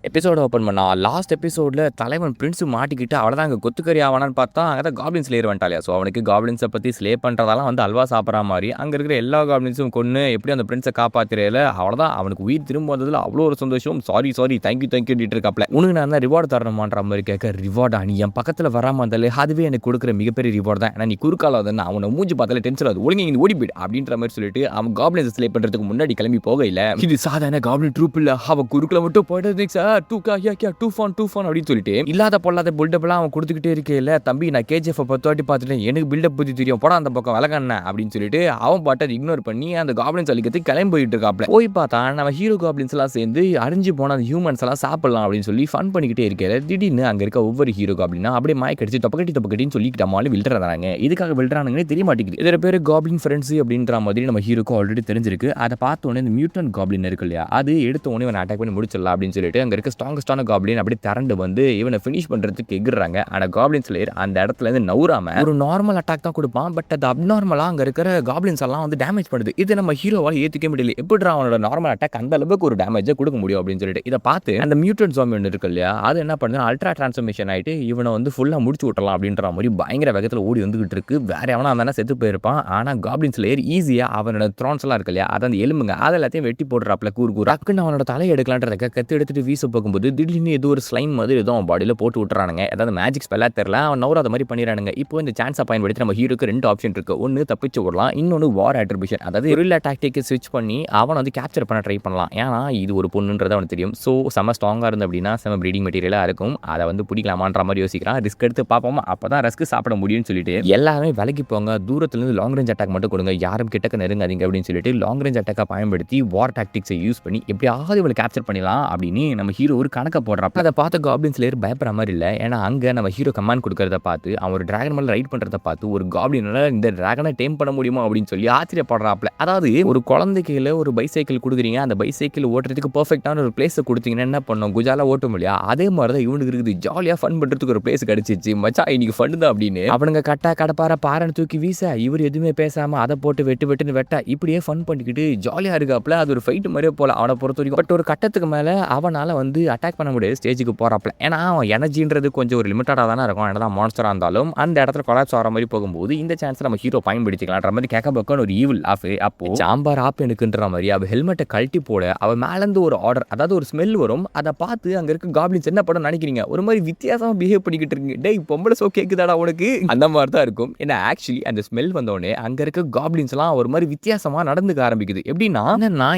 எபிசோட ஓப்பன் பண்ணா லாஸ்ட் எபிசோட்ல தலைவன் பிரின்ஸ் மாட்டிக்கிட்டு அவ்வளோதான் அங்கே கொத்துக்கறி ஆவானான்னு பார்த்தா அங்கே தான் காப்ளின் ஸ்லேயர் வந்துட்டாலியா. ஸோ அவனுக்கு காப்ளின்ஸை பற்றி ஸ்லே பண்ணுறதாலாம் வந்து அல்வா சாப்பிட்ற மாதிரி அங்கே இருக்கிற எல்லா காப்ளின்ஸும் கொன்று எப்படி அந்த பிரின்ஸை காப்பாற்றுறையில அவ்வளோதான் அவனுக்கு உயிர் திரும்ப வந்ததில் அவ்வளோ ஒரு சந்தோஷம். சாரி தேங்க்யூ இருக்காப்ல. உனக்கு நான் தான் ரிவார்டு தரணுமான்ற மாதிரி கேட்க, ரிவார்டா நீ என் பக்கத்தில் வராமல் இருந்தாலே அதுவே எனக்கு கொடுக்குற மிகப்பெரிய ரிவார்டு தான். ஏன்னா நீ குறுக்கால வந்து அவனை மூஞ்சி பார்த்தாலே டென்ஷன் ஆகுது, ஒழுங்கு இங்கே ஓடிபிடு அப்படின்ற மாதிரி சொல்லிட்டு அவன் காப்ளின்ஸை ஸ்லே பண்ணுறதுக்கு முன்னாடி கிளம்பி போக இல்லை. இது சாதாரண காப்ளின் ட்ரூப் இல்லை, அவன் குறுக்கில் மட்டும் போயிட்டு சார் டூ ஃபான் அப்படின்னு சொல்லிட்டு இல்லாத பொல்லாத பில்டப்லாம் அவன் கொடுத்துக்கிட்டே இருக்கேல்ல. தம்பி நான் கேஜிஎஃப் 10 வாட்டி பார்த்துட்டேன், எனக்கு பில்டப் பற்றி தெரியும், போட அந்த பக்கம் விலகண்ண அப்படின்னு சொல்லிட்டு அவன் பாட்டை இக்னோர் பண்ணி அந்த காப்ளின்ஸ் அழிக்கிறதுக்கு கிளம்பி போயிட்டு இருக்காப்ல. போய் பார்த்தா நம்ம ஹீரோ காப்ளின்ஸ் எல்லாம் சேர்ந்து அழிஞ்சு போன அந்த ஹியூமன்ஸ் எல்லாம் சாப்பிடலாம் அப்படின்னு சொல்லி ஃபன் பண்ணிக்கிட்டே இருக்கேன். திடீர்னு அங்கே இருக்க ஒவ்வொரு ஹீரோ காப்ளினா அப்படியே மாய்க்கடிச்சு தொப்பக்கட்டின்னு சொல்லிக்கிட்ட மாதிரி வில்றாங்க. இதுக்காக வில்றானுங்கன்னு தெரிய மாட்டேங்குது. இதோட பேர் காப்ளின் ஃப்ரெண்ட்ஸ் அப்படின்ற மாதிரி நம்ம ஹீரோக்கு ஆல்ரெடி தெரிஞ்சிருக்கு. அதை பார்த்த உடனே இந்த மியூட்டன்ட் காப்ளின் இருக்கு இல்லையா, அது எடுத்த உடனே இவனை அட்டாக் பண்ணி முடிச்சிடலாம் அப்படின்னு சொல்லிட்டு அங்கே இருக்க ஸ்ட்ராங்கஸ்டான காப்ளின் அப்படியே திரண்டு வந்து இவனை ஃபினிஷ் பண்றதுக்கு எகுறாங்க. ஆனால் காப்ளின் ஸ்லேயர் அந்த இடத்துல இருந்து நவுறாம ஒரு நார்மல் அட்டாக் தான் கொடுப்பான். பட் அது அப்நார்மலா அங்க இருக்கிற காப்ளின்ஸ் எல்லாம் வந்து டேமேஜ் பண்ணுது. இது நம்ம ஹீரோவால ஏத்துக்க முடியல. எப்படி அவனோட நார்மல் அட்டாக் அந்த அளவுக்கு ஒரு டேமேஜை கொடுக்க முடியும் அப்படின்னு சொல்லிட்டு இதை பார்த்து அந்த மியூட்டன்ட் ஜாம்பி ஒன்று இருக்கு இல்லையா, அது என்ன பண்ணுது, அல்ட்ரா டிரான்ஸ்ஃபர்மேஷன் ஆயிட்டு இவனை வந்து ஃபுல்லா முடிச்சு விட்டலாம் அப்படின்ற மாதிரி பயங்கர வேகத்தில் ஓடி வந்துகிட்டு இருக்கு. வேற எவனா அந்த செத்து போயிருப்பான். ஆனா காப்ளின் ஸ்லேயர் ஈஸியா அவனோட த்ரான்ஸ் எல்லாம் இருக்கு இல்லையா, அதை அந்த எலும்புங்க அதை எல்லாத்தையும் வெட்டி போடுறாப்ல. டக்குன்னு அவனோட தலையை எடுக்கலான்றத கத்து எடுத்துட்டு வீச போகும்போது திடீர்னு ஏதோ ஒரு ஸ்லைம் மாதிரி ஏதோ அவன் பாடியில் போட்டு விட்டுறானுங்க. அதாவது மேஜிக் ஸ்பெல்லா தெரியல, அவன் நவுறாத மாதிரி பண்ணிடுறானுங்க. இப்போ இந்த சான்ஸை பயன்படுத்தி நம்ம ஹீரோக்கு 2 ஆப்ஷன் இருக்கு. ஒன்று தப்பிச்சு விடலாம், இன்னொன்று வார் அட்ரிபியூஷன், அதாவது ரில்லா டாக்டிக் ஸ்விட்ச் பண்ணி அவனை வந்து கேப்சர் பண்ண ட்ரை பண்ணலாம். ஏன்னா இது ஒரு பொண்ணுன்றது அவனுக்கு தெரியும். ஸோ செம ஸ்ட்ராங்காக இருந்து அப்படின்னா செம ப்ரீடிங் மெட்டீரியலாக இருக்கும், அதை வந்து பிடிக்கலாமான்ற மாதிரி யோசிக்கிறான். ரிஸ்க் எடுத்து பார்ப்போமா, அப்போ தான் ரிஸ்க் சாப்பிட முடியும்னு சொல்லிட்டு எல்லாமே விலகி போங்க, தூரத்துலேருந்து லாங் ரேஞ்ச் அட்டாக் மட்டும் கொடுங்க, யாரும் கிட்டக்க நெருங்காதீங்க அப்படின்னு சொல்லிட்டு லாங் ரேஞ்ச் அட்டாக்கை பயன்படுத்தி வார் டாக்டிக்ஸை யூஸ் பண்ணி எப்படியாவது இவளை கேப்சர் பண்ணிடலாம் அப்படின்னு நம்ம ஹீரோ ஒரு கணக்கை போடுறாப்ப. அதை பார்த்த காப்ளின் ஸ்லேயர் பயப்படுற மாதிரி இல்லை. ஏன்னா அங்கே நம்ம ஹீரோ கமாண்ட் கொடுக்கறத பார்த்து அவன் ஒரு டிராகன் மேலே ரைட் பண்ணுறத பார்த்து ஒரு காப்ளினால இந்த டிராகனை டேம் பண்ண முடியுமா அப்படின்னு சொல்லி ஆச்சரியப்படுறாப்ல. அதாவது ஒரு குழந்தைக்கு ஒரு பைசைக்கிள் கொடுக்குறீங்க, அந்த பைசைக்கிள் ஓட்டுறதுக்கு பர்ஃபெக்டான ஒரு பிளேஸை கொடுத்தீங்கன்னா என்ன பண்ணும், குஜாலா ஓட்டும் இல்லையா, அதே மாதிரி தான் இவனுக்கு இருக்குது. ஜாலியாக ஃபன் பண்ணுறதுக்கு ஒரு பிளேஸ் கிடச்சிச்சு, மச்சா இன்னைக்கு ஃபன் தான் அப்படின்னு அவனுங்க கட்டா கடப்பார பாறைன்னு தூக்கி வீச இவர் எதுவுமே பேசாமல் அதை போட்டு வெட்டுன்னு வெட்ட இப்படியே ஃபன் பண்ணிக்கிட்டு ஜாலியாக இருக்காப்ல. அது ஒரு ஃபைட்டு மாதிரியே போல அவனை பொறுத்த வரைக்கும். பட் ஒரு கட்டத்துக்கு மேலே அவனால் வந்து அட்டாக் பண்ண முடியாது ஸ்டேஜுக்கு போகிறாப்ல. ஏன்னா அவன் எனர்ஜின்றது கொஞ்சம் ஒரு லிமிட்டடாக தானே இருக்கும். என்னதான் மான்ஸ்டராக இருந்தாலும் அந்த இடத்துல கொலாப்ஸ் ஆகிற மாதிரி போகும்போது இந்த சான்ஸ் நம்ம ஹீரோ பயன்படுத்திக்கலான்ற மாதிரி கேட்க பக்கம் ஒரு ஈவில் ஆஃப். அப்போ சாம்பார் ஆப் எனக்குன்ற மாதிரி அவள் ஹெல்மெட்டை கழட்டி போட அவள் மேலேருந்து ஒரு ஆர்டர், அதாவது ஒரு ஸ்மெல் வரும். அதை பார்த்து அங்கே இருக்க காப்ளின்ஸ் என்ன பண்ண நினைக்கிறீங்க, ஒரு மாதிரி வித்தியாசமாக பிஹேவ் பண்ணிக்கிட்டு இருக்கீங்க, டேய் பொம்பளை சோ கேட்குதாடா உனக்கு, அந்த மாதிரி தான் இருக்கும். ஏன்னா ஆக்சுவலி அந்த ஸ்மெல் வந்தோடனே அங்கே இருக்க காப்ளின்ஸ்லாம் ஒரு மாதிரி வித்தியாசமாக நடந்துக்க ஆரம்பிக்குது. எப்படின்னா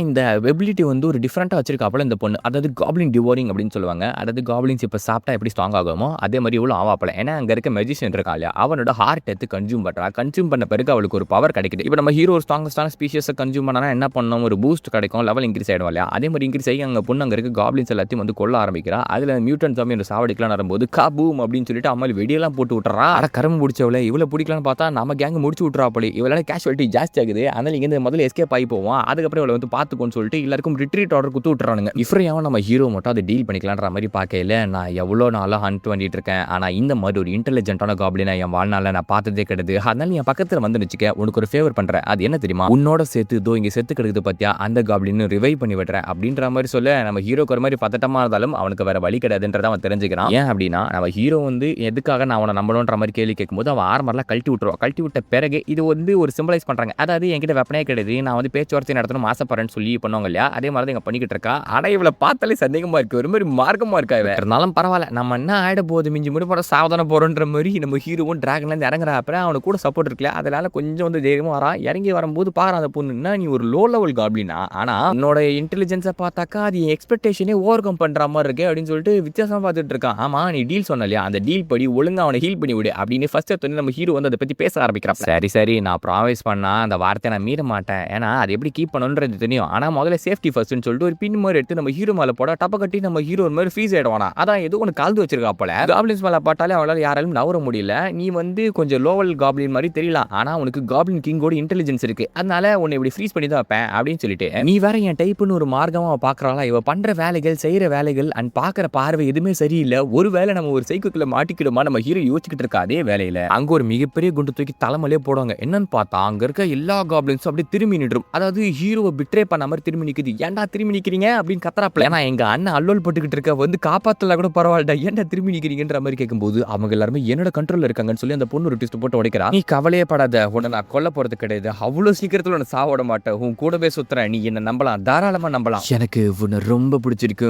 இந்த எபிலிட்டி வந்து ஒரு டிஃப்ரெண்ட்டாக வச்சிருக்காப்பல இந்த பொண்ணு, அதாவது காப்ளின் டிவோரிங் அப்படின்னு சொல்லுவாங்க. அதாவது காப்ளின்ஸ் இப்போ சாப்பிட்டா எப்படி ஸ்ட்ராங் ஆகுமோ அதே மாதிரி இவ்வளோ ஆவாப்பல. ஏன்னா அங்கே இருக்க மெஜிஷியன் இருக்கா இல்லையா, அவனோட ஹார்ட் எடுத்து கன்சியூம் பண்ணுறா. கன்சியூம் பண்ண பிறகு அவளுக்கு ஒரு பவர் கிடைக்குது. இப்போ நம்ம ஹீரோ ஒரு ஸ்ட்ராங்கஸ்டான ஸ்பீஷியஸை கன்சியூம் பண்ணனா என்ன பண்ணணும், ஒரு பூஸ்ட் கிடைக்கும், லெவல் இன்க்ரீஸ் ஆகிடும் இல்லையா. அதே மாதிரி இன்க்ரீஸ் ஆகி அங்கே பொண்ணு அங்கே இருக்க காப்ளின்ஸ் எல்லாத்தையும் வந்து கொல்ல ஆரம்பிக்கிறா. அதில் மியூட்டன்ட் ஜாம்பி ஒரு சாவடிக்கலாம் வரும்போது காபூம் அப்படின்னு சொல்லிட்டு அம்மா வெடியெல்லாம் போட்டு விட்டுறா. அட கரும்பு முடிச்சவளை இவ்வளோ பிடிக்கலான்னு பார்த்தா நம்ம கேங் முடிச்சு விட்டுறா. அப்படி இவளால கேஷுவலிட்டி ஜாஸ்தி ஆகுது. அதனால இங்கே முதல்ல எஸ்கேப் ஆகி போவோம், அதுக்கப்புறம் இவளை வந்து பார்த்துக்கோன்னு சொல்லிட்டு எல்லாருக்கும் ரிட்ரீட் ஆர்டர் குத்து விட்டுறானுங்க. இஃப்ரையாவும் நம்ம ஹீரோ மட்டும் அதை டீல் பண்ணிக்கலான்ற மாதிரி பார்க்கல. நான் எவ்வளோ நாளாக ஹண்ட் பண்ணிட்டு இருக்கேன், ஆனால் இந்த மாதிரி ஒரு இன்டெலிஜென்ட்டான காப்ளினை என் வாழ்நாளில் நான் பார்த்ததே கிடையாது. அதனால என் பக்கத்தில் வந்து நிச்சுக்க உனக்கு ஒரு ஃபேவர் பண்ணுறேன், அது என்ன தெரியுமா, உன்னோட சேர்த்து இதோ இங்கே செத்து கிடக்குது பார்த்தியா அந்த காப்ளின்னு ரிவைவ் பண்ணி விடுறேன் அப்படின்ற மாதிரி சொல்ல நம்ம ஹீரோக்கு ஒரு மாதிரி பதட்டமாக இருந்தாலும் அவனுக்கு வேற வழி கிடையாதுன்றதை அவன் தெரிஞ்சுக்கிறான். ஏன் அப்படின்னா நம்ம ஹீரோ வந்து எதுக்காக நான் அவனை நம்பணுன்ற மாதிரி கேள்வி கேட்கும்போது அவன் ஆர்மர்லாம் கழட்டி விட்டுருவான். கழட்டி விட்ட பிறகு இது வந்து ஒரு சிம்பிளைஸ் பண்ணுறாங்க. அதாவது என்கிட்ட வெப்பனே கிடையாது, நான் வந்து பேச்சுவார்த்தை நடத்தணும் ஆசைப்படுறேன்னு சொல்லி பண்ணுவாங்க இல்லையா, அதே மாதிரி தான் இங்கே பண்ணிக்கிட்டு இருக்கா. ஆனால் இவளை பார்த்தாலே சந்தேகமாக இருக்கு, ஒரு மாதிரி மார்க்கமாக இருக்கா. இருந்தாலும் பரவாயில்ல, நம்ம என்ன ஆகிட போகுது, மிஞ்சி முடி போகிற சாவதான போகிறோன்ற மாதிரி நம்ம ஹீரோவும் டிராகன்லேருந்து இறங்குற அப்புறம் அவனுக்கு கூட சப்போர்ட் இருக்குல்ல, அதனால கொஞ்சம் வந்து தைரியமாக வரா. இறங்கி வரும்போது பாரு அந்த பொண்ணுன்னா நீ ஒரு லோ லெவல் காப்ளினா, ஆனால் உன்னோட இன்டெலிஜென்ஸை பார்த்தாக்கா அது எக்ஸ்பெக்டேஷனே ஓவர் கம் பண்ணுற மாதிரி இருக்கு அப்படின்னு சொல்லிட்டு வித்தியாசமாக பார்த்துட்டு இருக்கான். ஆமாம் நீ டீல் சொன்ன இல்லையா, அந்த டீல் படி ஒழுங்காக அவனை ஹீல் பண்ணி விடு அப்படின்னு ஃபர்ஸ்ட் எடுத்து நம்ம ஹீரோ வந்து அதை பற்றி பேச ஆரம்பிக்கிறான். சரி நான் ப்ராமிஸ் பண்ணா அந்த வார்த்தையை நான் மீற மாட்டேன், ஏன்னா அது எப்படி கீப் பண்ணணுன்றது தெரியும். ஆனால் முதல்ல சேஃப்டி ஃபர்ஸ்ட்னு சொல்லிட்டு ஒரு பின் மாதிரி எடுத்து நம்ம ஹீரோ மேலே போட டப்ப கட்டி நம்ம ஹீரோ ஒரு மாதிரி ஃப்ரீஸ் ஆயிடுவானா. அதான் ஏதோ ஒன்று கலந்து வச்சிருக்கா போல. காப்ளின்ஸ் மேலே பாட்டாலே அவளால் யாராலும் நவர முடியல. நீ வந்து கொஞ்சம் லோவல் காப்ளின் மாதிரி தெரியலாம், ஆனால் உனக்கு காப்ளின் கிங்கோட இன்டெலிஜென்ஸ் இருக்கு, அதனால உன்னை இப்படி ஃப்ரீஸ் பண்ணி தான் வைப்பேன் அப்படின்னு சொல்லிட்டு நீ வேற என் டைப்புன்னு ஒரு மார்க்கமாக பார்க்குறாளா. இவ பண்ணுற வேலைகள் செய்கிற வேலைகள் அண்ட் பார்க்குற பார்வை எதுவுமே சரியில்லை. ஒரு வேளை நம்ம ஒரு சைக்கிள் மாட்டிக்கிடுமா நம்ம ஹீரோ யோசிச்சுக்கிட்டு இருக்கா. அதே வேலையில் அங்கே ஒரு மிகப்பெரிய குண்டு தூக்கி தலைமலே போடுவாங்க. என்னன்னு பார்த்தா அங்கே இருக்க எல்லா காப்ளின்ஸும் அப்படியே திரும்பி நின்றும். அதாவது ஹீரோவை பிட்ரே பண்ண மாதிரி திரும்பி நிற்குது. ஏன்டா திரும்பி நிற்கிறீங்க அப்படின்னு கத்துறாப்ல. ஏன்னா எங்கள் அண்ணன் என்ன அல்லோல் போட்டுக்கிட்டு இருக்க, வந்து காப்பாத்தல கூட பரவாயில்ல, ஏன்டா திரும்பி நிக்கிறீங்கன்ற மாதிரி கேட்கும்போது அவங்க எல்லாருமே என்னோட கண்ட்ரோல்ல இருக்காங்கன்னு சொல்லி அந்த பொண்ணு ஒரு ட்விஸ்ட் போட்டு உடைக்கிறா. நீ கவலையே படாத, உன்னை நான் கொல்ல போறது கிடையாது, அவ்வளவு சீக்கிரத்துல உன்னை சாவிட மாட்டேன், உன் கூடவே சுத்துறேன், நீ என்ன நம்பலாம், தாராளமா நம்பலாம், எனக்கு உன்னை ரொம்ப பிடிச்சிருக்கு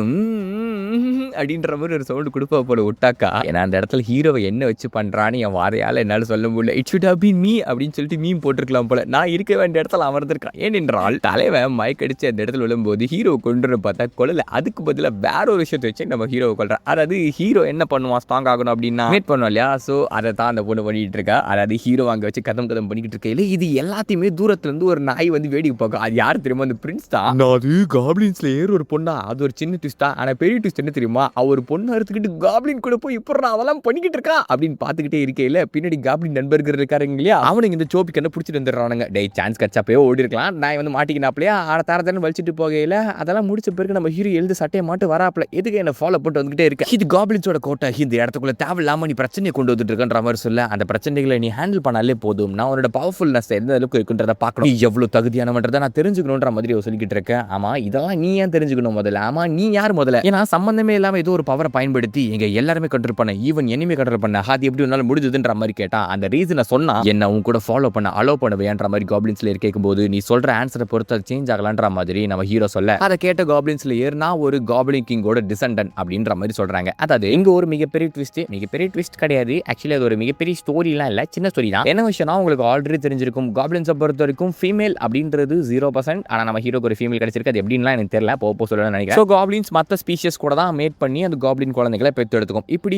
அப்படின்ற மாதிரி ஒரு சவுண்ட் கொடுப்பா போல விட்டாக்கா. ஏன்னா அந்த இடத்துல ஹீரோவை என்ன வச்சு பண்றான்னு என் வாதையால என்னால சொல்ல முடியல. It should have been me அப்படின்னு சொல்லிட்டு மீம் போட்டிருக்கலாம் போல. நான் இருக்க வேண்டிய இடத்துல அமர்ந்திருக்கான். ஏனென்றால் தலைவன் மயக்கடிச்சு அந்த இடத்துல விழும்போது ஹீரோ கொண்டு பார்த்தா கொள்ளல, அதுக்கு பதிலாக வேற ஒரு விஷயத்தை வச்சு நம்ம ஹீரோவை கொள்றான். அதாவது ஹீரோ என்ன பண்ணுவான், ஸ்ட்ராங் ஆகணும் அப்படின்னா மேட் பண்ணுவோம் இல்லையா, ஸோ அதை தான் அந்த பொண்ணு பண்ணிட்டு இருக்கா. அதாவது ஹீரோ அங்கே வச்சு கதம் பண்ணிக்கிட்டு இருக்கையில இது எல்லாத்தையுமே தூரத்துல இருந்து ஒரு நாய் வந்து வேடிக்கை பார்க்கும். அது யார் தெரியுமா, அந்த பிரின்ஸ் தான். அது காப்ளின்ஸ்ல ஏற ஒரு பொண்ணா, அது ஒரு சின்ன ட்விஸ்டா. ஆனா பெரிய ட்விஸ்ட் என்ன தெரியுமா, அவர் பொண்ணு எடுத்துக்கிட்டு காப்ளின் கூட போய் இப்ப அதெல்லாம் பண்ணிக்கிட்டு இருக்கா அப்படின்னு பார்த்துக்கிட்டே இருக்கையில பின்னாடி காப்ளின் நண்பர்கள் இருக்காருங்க இல்லையா, அவனுங்க இந்த சோப்பி கண்ணை பிடிச்சிட்டு வந்துடுறானுங்க. டே சான்ஸ் கச்சா போய் ஓடி இருக்கலாம், நான் வந்து மாட்டிக்கினாப்லையா தரத்தானு வலிச்சிட்டு போகையில அதெல்லாம் முடிச்ச பிறகு நம்ம ஹீரோ எழுந்து சட்டையை மாட்டு வராப்ல, எதுக்கு என்ன ஃபாலோ பண்ணிட்டு வந்துகிட்டே இருக்க, இது காப்ளின்ஸோட கோட்டை, இந்த இடத்துக்குள்ள தேவையில்லாம நீ பிரச்சனையை கொண்டு வந்துட்டு இருக்கன்ற மாதிரி சொல்ல, அந்த பிரச்சனைகளை நீ ஹேண்டில் பண்ணாலே போதும், நான் உன்னோட பவர்ஃபுல்னஸ் எந்த அளவுக்கு இருக்குன்றத பார்க்கணும், நீ எவ்வளவு தகுதியானவன்றதை நான் தெரிஞ்சுக்கணுன்ற மாதிரி சொல்லிக்கிட்டு இருக்கேன். ஆமா இதெல்லாம் நீ ஏன் தெரிஞ்சுக்கணும் முதல்ல, ஆமா நீ யார் முதல்ல, ஏன்னா சம்பந்தமே இல்லாம ஏதோ ஒரு பவரை பயன்படுத்தி எங்க எல்லாருமே கண்ட்ரோல் பண்ண, ஈவன் எனிமே கண்ட்ரோல் பண்ண, அது எப்படி ஒன்னால முடிஞ்சதுன்ற மாதிரி கேட்டா அந்த ரீசனை சொன்னா என்ன உன் கூட ஃபாலோ பண்ண அலோ பண்ணுவேன்ற மாதிரி காப்ளின்ஸ்ல கேட்கும்போது நீ சொல்ற ஆன்சரை பொறுத்து அது சேஞ்ச் ஆகலான்ற மாதிரி நம்ம ஹீரோ சொல்ல, அதை கேட்ட காப்ளின்ஸ்ல ஏறினா ஒரு காப்ளின் கிங்கோட டிசெண்டன்ட் அப்படின்ற மாதிரி சொல்றாங்க. அதாவது இங்க ஒரு மிகப்பெரிய ட்விஸ்ட் கிடையாது, ஆக்சுவலி அது ஒரு மிகப்பெரிய ஸ்டோரிலாம் இல்ல, சின்ன ஸ்டோரி தான். என்ன விஷயம்னா உங்களுக்கு ஆல்ரெடி தெரிஞ்சிருக்கும், காப்ளின்ஸை பொறுத்த வரைக்கும் ஃபீமேல் அப்படின்றது 0%, ஆனா நம்ம ஹீரோக்கு ஒரு ஃபீமேல் கிடைச்சிருக்கு, அது எப்படின்லாம் எனக்கு தெரியல, போக சொல்லணும்னு நினைக்கிறேன். ஸோ காப்ளின்ஸ் மற்ற ஸ்பீஷியஸ் கூட தான் மேட் பண்ணி அந்த காப்ளின் குழந்தைகளை பெற்று எடுத்துக்கும். இப்படி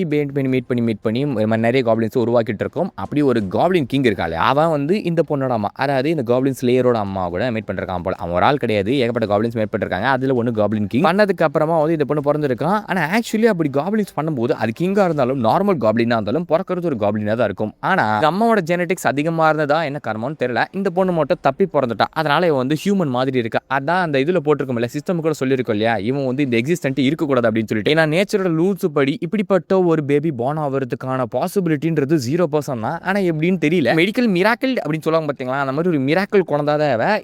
மீட் பண்ணி நிறைய காப்ளின்ஸ் உருவாக்கிட்டு இருக்கும். அப்படி ஒரு காப்ளின் கிங் இருக்காள், அவன் வந்து இந்த பொண்ணோட அம்மா, அதாவது இந்த காப்ளின் ஸ்லேயரோட அம்மா கூட மீட் பண்ணிருக்கான் போல. அவன் ஒரு ஆள் கிடையாது, ஏகப்பட்ட காப்ளின்ஸ் மீட் பண்ணிருக்காங்க. அதுல ஒன்று காப்ளின் கிங் பண்ணதுக்கு அப்புறமா வந்து இந்த பொண்ணு பிறந்திருக்கான். ஆனா ஆக்சுவலி அப்படி காப்ளின்ஸ் பண்ணும்போது அது கிங்கா இருந்தாலும் நார்மல் காப்ளினா இருந்தாலும் பிறக்கிறது ஒரு காப்ளினா தான் இருக்கும். ஆனா அம்மாவோட ஜெனடிக்ஸ் அதிகமா இருந்ததா என்ன காரணம்னு தெரியல, இந்த பொண்ணு மட்டும் தப்பி பிறந்துட்டா, அதனால இவன் வந்து ஹியூமன் மாதிரி இருக்கா. அதான் அந்த இதுல போட்டிருக்கோம்ல, சிஸ்டம் கூட சொல்லியிருக்கோம் இல்லையா, இவன் வந்து இந்த எக்ஸிஸ்டன்ட் இருக்கக்கூடாது அப்படின்னு சொல்லிட்டு. ஏன்னா நேச்சுரல் ரூல்ஸ் படி இப்படிப்பட்ட ஒரு பேபி பார்ன் ஆகிறதுக்கான பாசிபிலிட்டின்றது 0% தான். ஆனா எப்படின்னு தெரியல, மெடிக்கல் மிராக்கிள் அப்படின்னு சொல்லுவாங்க பார்த்தீங்களா, அந்த மாதிரி ஒரு மிராக்கிள் குழந்தை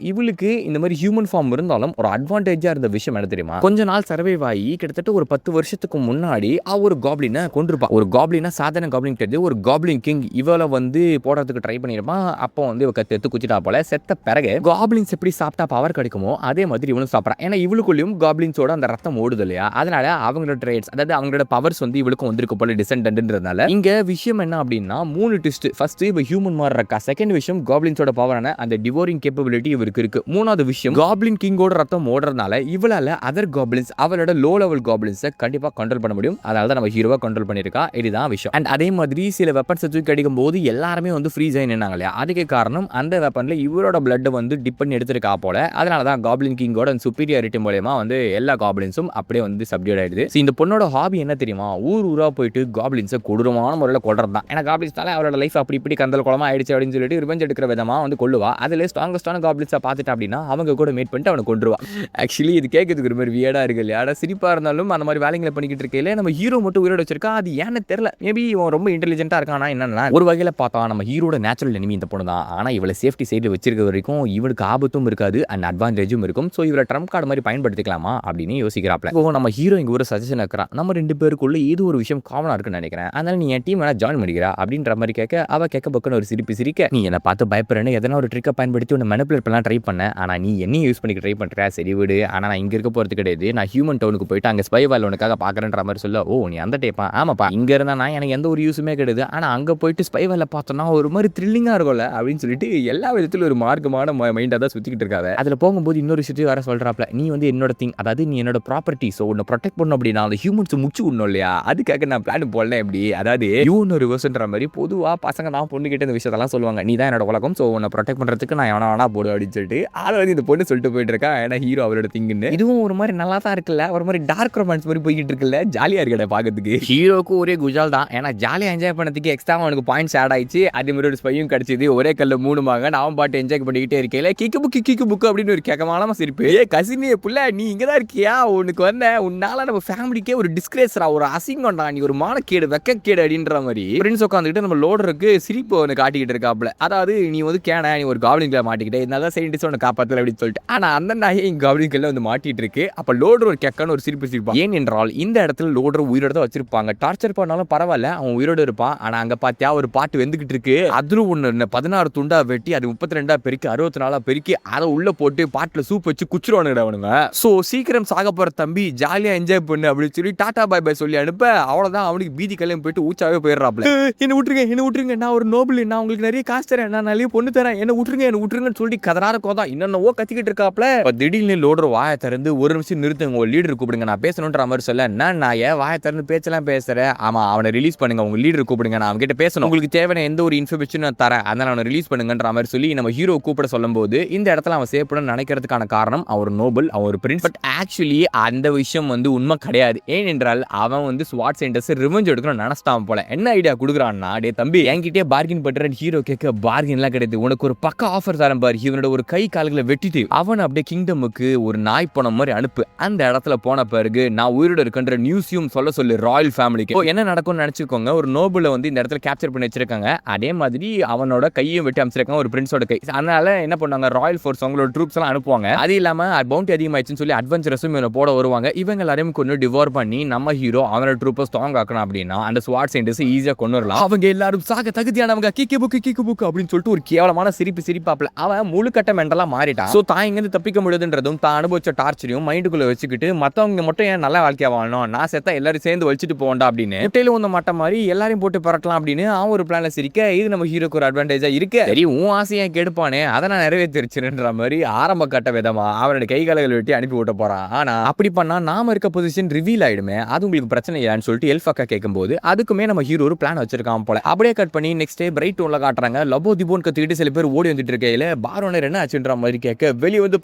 இவளுக்கு இந்த மாதிரி ஹியூமன் ஃபார்ம் இருந்தாலும் ஒரு அட்வான்டேஜா இருந்த விஷயம் என்ன தெரியுமா, கொஞ்ச நாள் சர்வைவ் ஆகி கிட்டத்தட்ட ஒரு 10 வருஷத்துக்கு முன்னாடி ஒரு காப்ளினை கொண்டிருப்பா. ஒரு காப்ளினா சாதாரண காப்ளின் கிடையாது, ஒரு காப்ளின் கிங் இவளை வந்து போடுறதுக்கு ட்ரை பண்ணிருப்பான். அப்போ வந்து இவ கத்து குச்சிட்டா போல. செத்த பிறகு காப்ளின்ஸ் எப்படி சாப்பிட்டா பவர் கிடைக்குமோ அதே மாதிரி இவளும் சாப்பிட்றான். ஏன்னா இவளுக்குள்ளேயும் காப்ளின்ஸோட அந்த ரத்தம் ஓடுது இல்லையா, அதனால அவங்களோட ட்ரேட்ஸ், அதாவது அவங்களோட பவர்ஸ் வந்து இவளுக்கும் வந்திருக்கு போல டிசெண்டன்ட்ன்றதுனால. இங்க விஷயம் என்ன அப்படின்னா 3 ட்விஸ்ட். ஃபர்ஸ்ட் இவ ஹியூமன் மாதிரி இருக்கா, செகண்ட் விஷயம் காப்ளின்ஸோட பவரான அந்த டிவோரிங் கேப்பபிலிட்டி இவருக்கு இருக்கு, மூணாவது விஷயம் காப்ளின் கிங்கோட ரத்தம் ஓடுறதுனால இவளால அதர் காப்ளின்ஸ், அவளோட லோ லெவல் காப்ளின்ஸை கண்டிப்பா கண்ட்ரோல் பண்ண முடியும். அதனால தான் நம்ம ஹீரோவா கண்ட்ரோல் பண்ணிருக்கா, இதுதான் விஷயம். அண்ட் அதே மாதிரி சில வெப்பன்ஸ் தூக்கி அடிக்கும் போது எல்லாருமே வந்து ஃப்ரீஸ் ஆகி நின்னாங்க இல்லையா, அதுக்கு காரணம் அந்த வெப்பன்ல இவரோட பிளட் வந்து டிப் பண்ணி எடுத்திருக்கா போல. அதனால தான் காப்ளின் கிங்கோட சுப்பீரியாரிட்டி மூலமா வந்து எல்லா காப்ளின்ஸும் அப்படியே வந்து சப்டியூட் ஆயிடுது. இந்த பொண்ணோட ஹாபி என்ன தெரியுமா, ஊரா போயிட்டு காப்ளின்ஸை கொடூரமான முறையில் கொள்றது தான். ஏன்னா காப்ளின்ஸ்னால அவரோட லைஃப் அப்படி இப்படி கந்தல் குளமா ஆயிடுச்சு அப்படின்னு சொல்லிட்டு ரிவெஞ்ச் எடுக்கிற விதமா வந்து கொள்ளுவா. அதுல ஸ்ட்ராங்கஸ்டான காப்ளின்ஸை பார்த்துட்டா அப்படின்னா அவங்க கூட மீட் பண்ணிட்டு அவனை கொண்டுருவா. ஆக்சுவலி இது கேட்கறதுக்கு ஒரு மாதிரி வியர்டா இருக்கு இல்லையா, சிரிப்பா இருந்தாலும் அந்த மாதிரி வேலைங்களை பண்ணிக்கிட்டு இருக்கையில நம்ம ஹீரோ மட்டும் உயிரோட வச்சிருக்கா, அது ஏன்னு தெரியல. மேபி இவன் ரொம்ப இன்டெலிஜென்ட்டா இருக்கானா என்னன்னா, ஒரு வகையில பார்த்தா நம்ம ஹீரோட நேச்சுரல் எனிமி இந்த பொண்ணு தான். ஆனா இவளை சேஃப்டி சைடு வச்சிருக்க வரைக்கும் இவனுக்கு ஆபத்தும் இருக்காது அண்ட் அட்வான்டேஜும் இருக்கும். ஸோ இவரை ட்ரம்ப் கார்டு மாதிரி பயன்படுத்திக்கலாமா அப்படின்னு யோசிக்கிறாப்ல. இப்போ நம்ம ஹீரோ இங்க ஒரு சஜஷன் இருக்கிறான், நம்ம 2 பேருக்குள்ள ஏதோ ஒரு விஷயம் காமனா இருக்குன்னு நினைக்கிறேன், அதனால நீ என் டீம் வேணா ஜாயின் பண்ணிக்கிறா அப்படின்ற மாதிரி கேட்க, அவ கேட்க பக்கம் ஒரு சிரிக்க, நீ என்ன பார்த்து பயப்படுறேன்னு எதனா ஒரு ட்ரிக்கை பயன்படுத்தி உன்னை மேனிபுலேட் பண்ணலாம் ட்ரை பண்ண, ஆனா நீ என்ன யூஸ் பண்ணிக்க ட்ரை பண்ற, சரி விடு, ஆனா நான் இங்க இருக்க போறது கிடையாது, நான் ஹியூமன் டவுனுக்கு போயிட்டு அங்க ஸ்பை வால் உனக்காக பாக்குறேன்ற மாதிரி சொல்ல, ஓ நீ அந்த டைப்பா, ஆமாப்பா இங்க இருந்தா நான் எனக்கு எந்த ஒரு யூஸுமே கிடையாது, ஆனா அங்க போயிட்டு ஸ்பை வால பார்த்தோம்னா ஒரு மாதிரி த்ரில்லிங்கா இருக்கும்ல அப்படின்னு சொல்லிட்டு எல்லா விதத்திலும் ஒரு மார்க்கமான மைண்டா தான் சுத்திக்கிட்டு இருக்காங்க. அதுல போகும்போது இன்னொரு விஷயத்தையும் வேற சொல்றாப்ல, நீ வந்து என்னோட திங், அதாவது நீ என்னோட ப்ராப்பர்ட்டி, ஸோ உன்னை ப்ரொடெக்ட் பண்ணணும் அப்படின்னா அந்த ஹியூமன்ஸ் முச்சு விடணும் இல்லையா, அதுக்காக நான் பிளான் போடல. எப்படி அதாவது யூன்னு ரிவர்ஸ்ன்ற மாதிரி பொதுவா பசங்க தான் பொண்ணு கிட்ட இந்த விஷயத்தெல்லாம் சொல்லுவாங்க, நீ தான் என்னோட உலகம், ஸோ உன்னை ப்ரொடெக்ட் பண்றதுக்கு நான் எவனா போடு அப்படின்னு சொல்லிட்டு அதை வந்து இந்த பொண்ணு சொல்லிட்டு போயிட்டு இருக்கா. ஏன்னா ஹீரோ அவரோட திங்குன்னு. இதுவும் ஒரு மாதிரி நல்லா தான் இருக்குல்ல, ஒரு மாதிரி டார்க் ரொமான்ஸ் மாதிரி போய்கிட்டு இருக்குல்ல, ஜாலியா இருக்கட பாக்கிறதுக்கு. ஹீரோக்கு ஒரே குஜால் தான், ஏன்னா ஜாலியா என்ஜாய் பண்ணதுக்கு எக்ஸ்ட்ரா அவனுக்கு பாயிண்ட்ஸ் ஆட் ஆயிடுச்சு. அதே மாதிரி ஒரு ஸ்பையும் கிடைச்சது, ஒரே கல்ல 3 மாங்க நான் பாட்டு என்ஜாய் பண்ணிக்கிட்டே இருக்கேன். கிக்கு புக்கு அப்படின்னு ஒரு கேட்கமான சிரிப்பு. ஏ கசினே புள்ள நீ இங்க தான் இருக்கியா, உனக்கு வந்த உன்னால நம்ம ஃபேமிலிக்கே ஒரு டிஸ்கிரேஸ்ரா, ஒரு அசிங்கம்டா, நீ ஒரு மானக்கேடு வெக்கக்கேடு அப்படின்ற மாதிரி ஃப்ரெண்ட்ஸ் உட்காந்துக்கிட்டு நம்ம லோடருக்கு சிரிப்பு ஒன்று காட்டிக்கிட்டு இருக்காப்ல. அதாவது நீ வந்து நீ ஒரு காப்ளின்ல மாட்டிக்கிட்டே, இதனால சயின்டிஸ்ட் ஒன்று காப்பாத்தல அப்படின்னு சொல்லிட்டு. ஆனா அந்த நாயை இங்க காப்ளின்ல வந்து மாட்டிட்டு இருக்கு. அப்ப லோடர் ஒரு கேட்கணும் மாதிரியான ஒரு சிரிப்பு சிரிப்பான். ஏன் என்றால் இந்த இடத்துல லோடர் உயிரோட தான் வச்சிருப்பாங்க. டார்ச்சர் பண்ணாலும் பரவாயில்ல, அவன் உயிரோட இருப்பான். ஆனா அங்க பாத்தியா ஒரு பாட்டு வெந்துகிட்டு இருக்கு. அதுல ஒண்ணு 16 துண்டா வெட்டி அது 32 பெருக்கி 64 பெருக்கி அதை உள்ள போட்டு பாட்டுல சூப் வச்சு குச்சிருவானுங்க அவனுங்க. சோ சீக்கிரம் சாக போற தம்பி, ஜாலியா என்ஜாய் பண்ணு அப்படின்னு சொல்லி டாடா பை பை சொல்லி அனுப்ப அவ்வளவுதான். அவனுக்கு பீதி கல்யாணம் போயிட்டு ஊச்சாவே போயிடுறாப்ல. என்ன விட்டுருங்க, நான் ஒரு நோபல், நான் உங்களுக்கு நிறைய காசு தரேன், நான் நிறைய பொண்ணு தரேன், என்ன விட்டுருங்கன்னு சொல்லி கதறார கோதா என்னென்னவோ கத்திக்கிட்டு இருக்காப்ல. திடீர்னு லோடர் வாயை திறந்து ஒரு நிமிஷம் நிறுத்துங்க, லீடர் கூப்பிடுங்க, நான் பேசணுன்ற மாதிரி சொல்ல, நான் ஏன் வாயை திறந்து பேச்செல்லாம் பேசுறேன், ஆமா அவனை ரிலீஸ் பண்ணுங்க, உங்க லீடர் கூப்பிடுங்க, நான் அவன்கிட்ட பேசணும், உங்களுக்கு தேவையான எந்த ஒரு இன்ஃபர்மேஷன் நான் தரேன், அதனால அவனை ரிலீஸ் பண்ணுங்கன்ற மாதிரி சொல்லி நம்ம ஹீரோ கூப்பிட சொல்லும் போது இந்த இடத்துல அவன் சேவ் பண்ண நினைக்கிறதுக்கான காரணம் அவர் நோபல், அவர் பிரின்ஸ். பட் ஆக்சுவலி அந்த விஷயம் உண்மை கிடையாது. ஏனென்றால் அவன் ஸ்வாட் சென்டர்ஸ் ரிவெஞ்ச் எடுக்கணும்னு நினைச்சான் போல. என்ன ஐடியா கொடுக்குறான்னா, டே தம்பி என்கிட்டே பார்கின் பண்ற ஹீரோ கேட்க பார்கின்லாம் கிடையாது, உனக்கு ஒரு பக்க ஆஃபர் தரேன் பாரு, இவனோட ஒரு கை கால்களை வெட்டிட்டு அவன் அப்படியே கிங்டமுக்கு ஒரு நாய் போன மாதிரி அனுப்பு. அந்த இடத்துல போன பிறகு நான் உயிரோட இருக்கின்ற நியூஸையும் சொல்ல சொல்லு ராயல் ஃபேமிலிக்கு. என்ன நடக்கும்னு நினைச்சுக்கோங்க, ஒரு நோபலை இந்த இடத்துல கேப்சர் பண்ணி வச்சிருக்காங்க, அதே மாதிரி அவனோட கையும் வெட்டி அமைச்சிருக்காங்க ஒரு பிரின்ஸோட கை. அதனால என்ன பண்ணாங்க, ராயல் ஃபோர்ஸ் அவங்களோட ட்ரூப்ஸ் எல்லாம் அனுப்புவாங்க. அது இல்லாம பவுண்டி அதிகமாயிடுச்சுன்னு சொல்லி அட்வென்ச்சரஸும் இவனை போட வருவாங்க. இவங்க எல்லாரையும் கொண்டு டிவோர் பண்ணி நம்ம ஹீரோ அவனோட ட்ரூப்பை ஸ்ட்ராங் ஆக்கணும் அப்படின்னா அந்த ஸ்வாட் சென்டர்ஸ் ஈஸியா கொண்டு வரலாம். அவங்க எல்லாரும் சாக தகுதியானவங்க, கிக்கு புக்கு அப்படின்னு சொல்லிட்டு ஒரு கேவலமான சிரிப்பாப்ல. அவன் முழு கட்ட மெண்டலா மாறிட்டான். சோ தான் இங்கிருந்து தப்பிக்க முடியாதுன்றதும் தான் அனுபவிச்ச டார்ச்சரையும் மைண்டுக்குள்ள வச்சுக்கிட்டு மத்தவங்க மட்டும் ஏன் நல்ல வாழ்க்கையா வாழணும், நான் செத்தா எல்லாரும் சேர்ந்து வலிச்சிட்டு போகண்டா அப்படின்னு முட்டையில வந்த மட்ட மாதிரி எல்லாரையும் போட்டு பரட்டலாம் அப்படின்னு அவன் ஒரு பிளான்ல சிரிக்க, இது நம்ம ஹீரோக்கு ஒரு அட்வான்டேஜா இருக்கு. சரி உன் ஆசையா கெடுப்பானே, அதை நான் நிறைவேற்றிருச்சுன்ற மாதிரி ஆரம்ப கட்ட விதமா அவனோட கைகால்கள் வெட்டி அனுப்பி விட்ட போறான். ஆனா அப்படி பண்ணா நாம இருக்க பொசிஷன் ரிவீல் ஆயிடுமே, அது உங்களுக்கு பிரச்சனை இல்லையான்னு சொல்லிட்டு எல்ஃபக்கா கேட்கும்போது அதுக்குமே நம்ம ஹீரோ ஒரு பிளான் வச்சிருக்கான் போல. அப்படியே கட் பண்ணி நெக்ஸ்ட் டே பிரைட் டோன்ல காட்டுறாங்க. லபோ திபோன் கத்திட்டு சில பேர் ஓடி வந்துட்டு இருக்கையில பாரோனர் என்ன ஆச்சுன்ற மாதிரி கேட்க, வெளியே வந்து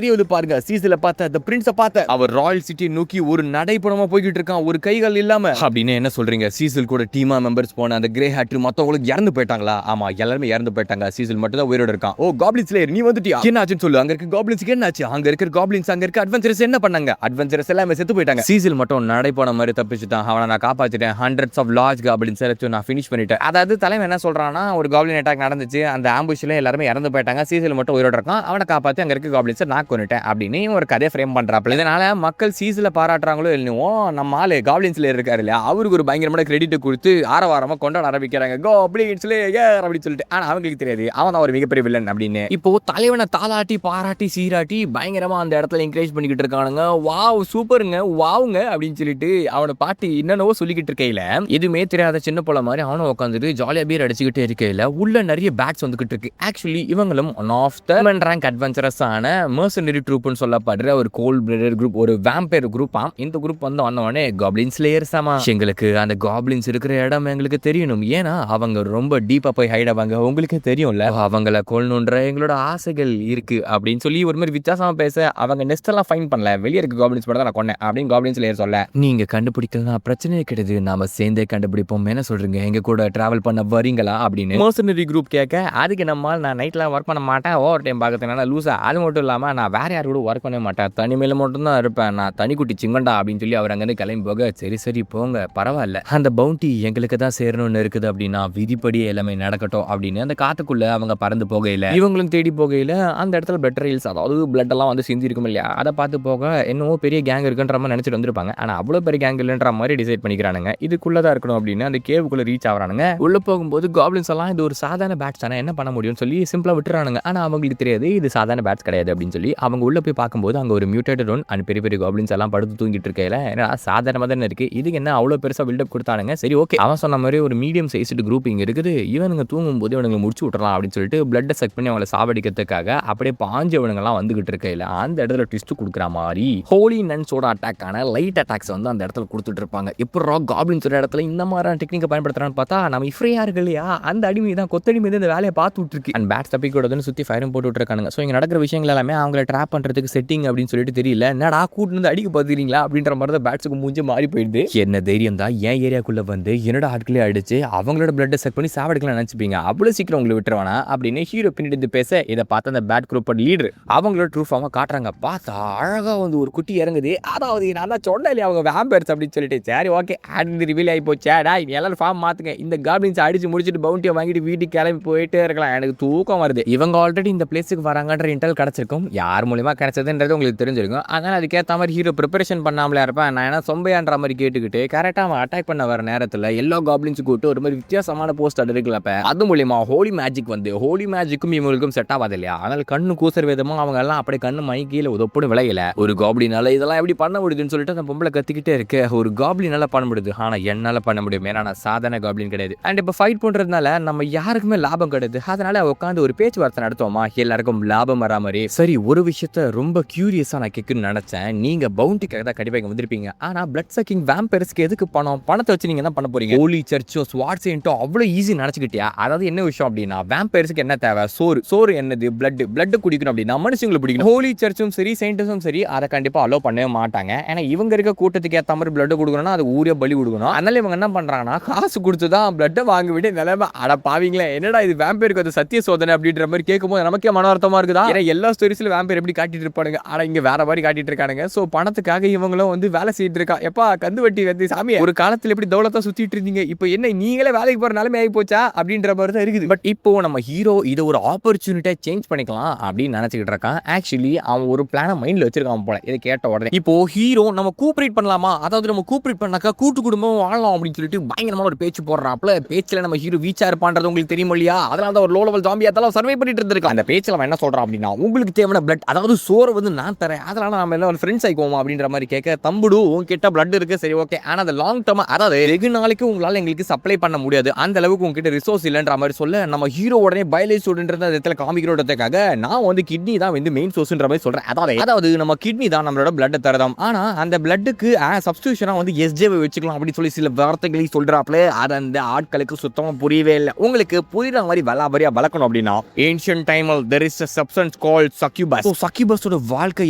பாருங்க சீசன்ல பார்த்த அந்த பிரின்ஸை பார்த்த அவர் ராயல் சிட்டி நோக்கி ஒரு நடைபடமா போய்கிட்டு இருக்கான், ஒரு கைகள் இல்லாம. அப்படின்னு என்ன சொல்றீங்க, சீசல் கூட டீமா மெம்பர்ஸ் போன அந்த கிரே ஹேட் மத்தவங்களுக்கு இறந்து போயிட்டாங்களா? ஆமா எல்லாருமே இறந்து போயிட்டாங்க, சீசல் மட்டும் தான் உயிரோட இருக்கான். ஓ காப்ளின் ஸ்லேயர் நீ வந்துட்டியா, என்ன ஆச்சுன்னு சொல்லு. அங்க இருக்க காப்ளின்ஸ்க்கு என்ன ஆச்சு, அங்க இருக்க காப்ளின்ஸ் அங்க இருக்க அட்வென்ச்சரஸ் என்ன பண்ணாங்க, அட்வென்ச்சரஸ் எல்லாமே செத்து போயிட்டாங்க. சீசல் மட்டும் நடை போன மாதிரி தப்பிச்சுட்டான், அவனை நான் காப்பாத்திட்டேன், ஹண்ட்ரட்ஸ் ஆஃப் லார்ஜ் காப்ளின்ஸ் நான் ஃபினிஷ் பண்ணிட்டேன். அதாவது தலைவன் என்ன சொல்றான்னா, ஒரு காப்ளின் அட்டாக் நடந்துச்சு, அந்த ஆம்புஷ்ல எல்லாருமே இறந்து போயிட்டாங்க, சீசல் மட்டும் உயிரோட இருக்கான், அவனை காப்பாத்தி அங்க இருக்க காப்ளின்ஸை நான் கொன்னுட்டேன் அப்படின்னு ஒரு கதையை ஃப்ரேம் பண்றாப்ல. இதனால மக்கள் சீசல பாராட்டுறாங்களோ இல்லையோ, நம்ம ஆளு காப்ளின் ஸ்லேயர் இருக்காரு இல்லையா, அவருக்கு ஒரு பயங்கரமான கிரெடிட் கொடுத்து ஆரவாரமா கொண்டாட ஆரம்பிக்கிறாங்க, காப்ளின் ஸ்லேயர் அப்படின்னு சொல்லிட்டு. ஆனா அவங்களுக்கு தெரியாது அவன் தான் ஒரு மிகப்பெரிய வில்லன் அப்படின்னு. இப்போ தலைவனை தாளாட்டி பாராட்டி சீராட்டி பயங்கரமா அந்த இடத்துல என்கரேஜ் பண்ணிக்கிட்டு இருக்கானுங்க. வாவ் சூப்பருங்க, வாவுங்க அப்படின்னு சொல்லிட்டு அவனை பாட்டி என்னென்னவோ சொல்லிக்கிட்டு இருக்கையில எதுவுமே தெரியாத சின்ன போல மாதிரி அவனும் உட்காந்துட்டு ஜாலியா பீர் அடிச்சுக்கிட்டு இருக்கையில உள்ள நிறைய பேட்ஸ் வந்துகிட்டு இருக்கு. ஆக்சுவலி இவங்களும் one of the rank adventurous ஆன மர்சனரி ட்ரூப்னு சொல்லப்படுற ஒரு கோல்ட் பிளடட் குரூப், ஒரு வேம்பயர் குரூப்பா. இந்த குரூப் வந்தோடனே காப்ளின் ஸ்லேயர்ஸ் ஆமா, எங்களுக்கு அந்த காப்ளின்ஸ் இருக்கிற இடம் எங்களுக்கு தெரியணும், ஏன்னா அவங்க ரொம்ப டீப்பா போய் ஹைட் ஆவாங்க, உங்களுக்கு தெரியும்ல, அவங்கள கொல்லணுன்ற எங்களோட ஆசைகள் இருக்கு அப்படின்னு சொல்லி ஒரு மாதிரி வித்தியாசமா பேச, அவங்க நெஸ்ட் எல்லாம் ஃபைன் பண்ணல, வெளியே இருக்க காப்ளின்ஸ் மட்டும் தான் நான் கொன்னேன் அப்படின்னு காப்ளின் ஸ்லேயர் சொல்ல, நீங்க கண்டுபிடிக்கலாம் பிரச்சனையே கிடையாது, நாம சேர்ந்தே கண்டுபிடிப்போம், என்ன சொல்றீங்க, எங்க கூட டிராவல் பண்ண வரீங்களா அப்படின்னு மர்சனரி குரூப் கேட்க, அதுக்கு நம்மால் நான் நைட்ல ஒர்க் பண்ண மாட்டேன், ஓவர் டைம் பார்க்கறதுனால லூசா, அது மட்டும் இல்லாம நான் வேற யாரு கூட ஒர்க் பண்ண மாட்டேன், தனிமையில மட்டும் தான் இருப்பேன், நான் தனிக்குட்டி சிங்கண்டா அப்படின்னு சொல்லி அவர் அங்கிருந்து கிளம்பி போக, சரி போங்க பரவாயில்ல, அந்த பவுண்டி எங்களுக்கு தான் சேரணும்னு இருக்குது அப்படின்னா விதிப்படியே எல்லாமே நடக்கட்டும் அப்படின்னு அந்த காத்துக்குள்ள அவங்க பறந்து போகையில இவங்களும் தேடி போகையில அந்த இடத்துல பிளட் ரைல்ஸ், அதாவது பிளட் எல்லாம் சேர்ந்து இருக்கும் இல்லையா, அதை பார்த்து போக என்னவோ பெரிய கேங் இருக்குன்ற மாதிரி நினைச்சிட்டு வந்திருப்பாங்க. ஆனா அவ்வளவு பெரிய கேங் இல்லைன்ற மாதிரி டிசைட் பண்ணிக்கிறானுங்க, இதுக்குள்ளதான் இருக்கணும் அப்படின்னு அந்த கேவுக்குள்ள ரீச் ஆகுறானுங்க. உள்ள போகும்போது காப்ளின்ஸ் எல்லாம் இது ஒரு சாதாரண பேட்ஸ் தானே, என்ன பண்ண முடியும்னு சொல்லி சிம்பிளா விட்டுறானுங்க. ஆனா அவங்களுக்கு தெரியாது இது சாதாரண பேட்ஸ் கிடையாது அப்படின்னு சொல்லி அவங்க உள்ள போய் பார்க்கும்போது அங்க ஒரு மியூட்டேட்டட் ஒன் அண்ட் பெரிய காப்ளின்ஸ் எல்லாம் படுத்து தூங்கிட்டு இருக்கையில ஏன்னா சாதாரணமா தானே இருக்கு, இதுக்கு என்ன அவ்வளவு பெருசா பில்டப் கொடுத்தானுங்க. சரி ஓகே, அவன் சொன்ன மாதிரி ஒரு மீடியம் சைஸ்டு குரூப் இங்க இருக்குது, இவனுங்க தூங்கும் போது இவனுங்க முடிச்சு விட்டுறலாம் அப்படின்னு சொல்லிட்டு பிளட்டை செக் பண்ணி அவங்களை சாவடிக்கிறதுக்காக அப்படியே பாஞ்சவனுங்கெல்லாம் வந்துகிட்டு இருக்கையில அந்த இடத்துல ட்விஸ்ட் கொடுக்குற மாதிரி ஹோலி நன்ஸோட அட்டாக்கான லைட் அட்டாக்ஸ் அந்த இடத்துல கொடுத்துட்டு இருப்பாங்க. இப்போ காப்ளின்ஸோட இடத்துல இந்த மாதிரி டெக்னிக்கை பயன்படுத்துறான்னு பார்த்தா நம்ம இஃப்ரேயா இருக்கு இல்லையா, அந்த அடிமை தான் கொத்தடிமை இந்த வேலையை பார்த்து விட்டுருக்கு. அண்ட் பேட்ஸ் தப்பி கூடதுன்னு சுற்றி ஃபயரும் போட்டு விட்டுருக்கானுங்க. ஸோ இங்கே நடக்கிற விஷயங்கள் எல்லாமே அவங்கள ட்ராப் பண்ணுறதுக்கு செட்டிங் அப்படின்னு சொல்லிட்டு தெரியல, என்னடா கூட்டு வந்து அடிக்க பார்த்துக்கிறீங்களா அப்படின்ற மாதிரி தான் பேட்ஸுக்கு மூஞ்சி மாறி போயிடுது. என்ன தைரியம் தான் என் ஏரியாக்குள்ள வந்து என்னோட ஆட்களே அடிச்சு அவங்களோட பிளட்டை செக் பண்ணி சாவடிக்கலாம் நினைச்சுப்பீங்க, அவ்வளோ சீக்கிரம் உங்களை விட்டுருவானா அப்படின்னு ஹீரோ பின்னாடி பேச, இதை பார்த்து அந்த பேட் குரூப்போட லீடர் அவங்களோட ட்ரூ ஃபார்மை காட்டுறாங்க. பார்த்தா அழகா ஒரு குட்டி இறங்குது, அதாவது நான் தான் சொன்னேன் இல்லையா அவங்க வேம்பயர்ஸ் அப்படின்னு சொல்லிட்டு. சரி ஓகே, ஆட் ரிவீல் ஆகி போச்சேடா, எல்லாரும் ஃபார்ம் மாத்துங்க, இந்த காப்ளின்ஸ் அடிச்சு முடிச்சுட்டு பவுண்டியை வாங்கிட்டு வீட்டுக்கு கிளம்பி போயிட்டே இருக்கலாம், எனக்கு தூக்கம் வருது. இவங்க ஆல்ரெடி இந்த பிளேஸுக்கு வராங்கன்ற இன்டெல் கிடைச்சிருக்கும், யார் மூலியமா கிடைச்சதுன்றது உங்களுக்கு தெரிஞ்சிருக்கும். அதனால அதுக்கேற்ற மாதிரி ஹீரோ ப்ரிப்பரேஷன் பண்ணாமலே இருப்பேன், நான் என்ன சொம்பையான்ற மாதிரி கேட்டுக்கிட்டு கரெக்டாக அவன் அட்டாக் பண்ண வர நேரத்தில் எல்லா காப்ளின்ஸும் கூட்டு ஒரு மாதிரி வித்தியாசமான போஸ்ட் இருக்குல்லப்ப அது மூலியமா ஹோலி மேஜிக் வந்து ஹோலி மேஜிக்கும் இவங்களுக்கும் செட் ஆகாது இல்லையா, அதனால கண்ணு கூசர் விதமா அவங்க எல்லாம் அப்படியே கண்ணு மைக்கீழ உதப்புன்னு விளையல. ஒரு காப்ளினால இதெல்லாம் எப்படி பண்ண முடியுதுன்னு சொல்லிட்டு அந்த பொம்பளை கத்திக்கிட்டே இருக்கு. ஒரு காப்ளினால பண்ண முடியுது, ஆனா என்னால பண்ண முடியும், ஏன்னா நான் சாதாரண காப்ளின் கிடையாது. அண்ட் இப்போ ஃபைட் பண்றதுனால நம்ம யாருக்குமே லாபம் கிடையாது. அதனால உட்காந்து ஒரு பேச்சுவார்த்தை நடத்துவோமா, எல்லாருக்கும் லாபம் வரா மாதிரி. சரி, ஒரு விஷயத்த ரொம்ப கியூரியஸா நான் கேட்கணும்னு நினைச்சேன். நீங்க பவுண்டிக்காக தான் கண்டிப்பா இங்க வந்திருப்பீங்க, ஆனா பிளட் சக்கிங் வேம்பயர்ஸ்க்கு எதுக்கு பணம்? பணத்தை வச்சு நீங்க என்ன பண்ண போறீங்க? ஹோலி சர்ச்சோ ஸ்வாட் செயின்ட்டோ அவ்வளவு ஈஸி நினைச்சுக்கிட்டியா? அதாவது என்ன விஷயம் அப்படின்னா, வேம்பயர்ஸ்க்கு என்ன தேவை? சோறு என்னது? பிளட் குடிக்கணும் அப்படின்னா மனுஷங்களை பிடிக்கணும். ஹோலி சர்ச்சும் சரி செயின்ட்ஸும் சரி அதை கண்டிப்பா அலோ பண்ணவே மாட்டாங்க. ஏன்னா இவங்க இருக்க கூட்டத்துக்கு ஏற்ற மாதிரி பிளட் கொடுக்கணும்னா அது ஊரே பலி கொடுக்கணும். அதனால இவங்க என்ன பண்றாங்கன்னா, காசு கொடுத்துதான் பிளட்டை வாங்க விட நிலைமை. அட பாவீங்களே, என்னடா இது வேம்பயருக்கு அது சத்திய சோதனை அப்படின்ற மாதிரி கேட்கும்போது நமக்கே மன அர்த்தமா இருக்குதா? ஏன்னா எல்லா ஸ்டோரிஸ்ல வேம்பயர் எப்படி காட்டிட்டு இருப்பானுங்க, ஆனா இங்க வேற மாதிரி காட்டிட்டு இருக்கானுங்க. சோ பணத்துக்காக இவங்களும் வந்து வேலை செய்யிட்டு இருக்கா. எப்பா கந்து வட்டி வந்து சாமி, ஒரு காலத்துல எப்படி தௌலத்தா சுத்திட்டு இருந்தீங்க, இப்போ என்ன நீங்களே வேலைக்கு போற நிலைமை ஆகி போச்சா அப்படின்ற மாதிரி தான் இருக்குது. பட் இப்போ நம்ம ஹீரோ இதை ஒரு ஆப்பர்ச்சுனிட்டியா சேஞ்ச் பண்ணிக்கலாம் அப்படின்னு நினைச்சுக்கிட்டு இருக்கான். ஆக்சுவலி அவன் ஒரு பிளான மைண்ட்ல வச்சிருக்கான் போல. இதை கேட்ட உடனே இப்போ ஹீரோ நம்ம கூப்பரேட் பண்ணலாமா, அதாவது நம்ம கூப்பரேட் பண்ணாக்கா கூட்டு குடும்பம் வாழலாம் அப்படின்னு சொல்லிட்டு பயங்கரமான ஒரு பேச்சு போடுறாப்ல. பேச்சுல நம்ம ஹீரோ வீச்சா இருப்பான்றது உங்களுக்கு தெரியும் இல்லையா? அதனால தான் ஒரு லோ லெவல் ஜாம்பியா தான் சர்வை பண்ணிட்டு இருந்திருக்கான். அந்த பேச்சுல அவன் என்ன சொல்றான் அப்படின்னா, உங்களுக்கு தேவையான பிளட், அதாவது சோறு வந்து நான் தரேன், அதனால நம்ம எல்லாம் ஃப்ரெண்ட்ஸ் ஆயிக்குவோம் அப்படின்ற மாதிரி கேட்க, தம்புடு உங்ககிட்ட பிளட் இருக்கு சரி ஓகே, ஆனா அது லாங் டர்மா, அதாவது வெகு நாளைக்கு உங்களால எங்களுக்கு சப்ளை பண்ண முடியாது, அந்த அளவுக்கு உங்ககிட்ட ரிசோர்ஸ் இல்லைன்ற மாதிரி சொல்ல, நம்ம ஹீரோ உடனே பயாலஜிஸ்ட்ன்ற இடத்துல காமிக்கிறதுக்காக நான் வந்து கிட்னி தான் வந்து மெயின் சோர்ஸ்ன்ற மாதிரி சொல்றேன். அதாவது நம்ம கிட்னி தான் நம்மளோட பிளட் தரதாம், ஆனா அந்த பிளட்டுக்கு சப்ஸ்டிடியூஷனா வந்து எஸ்ஜேவை வச்சுக்கலாம் அப்படின்னு சொல்லி சில வார்த்தைகளை சொல்றாப்ல. அது அந்த ஆட்களுக்கு சுத்தமா புரியவே இல்லை. உங்களுக்கு புரியுற மாதிரி வலாபரியா வளர்க்கணும் அப்படின்னா, ஏன்ஷியன்ட் டைம்ல there is a substance called succubus. So சக்யூபஸோட வாழ்க்கை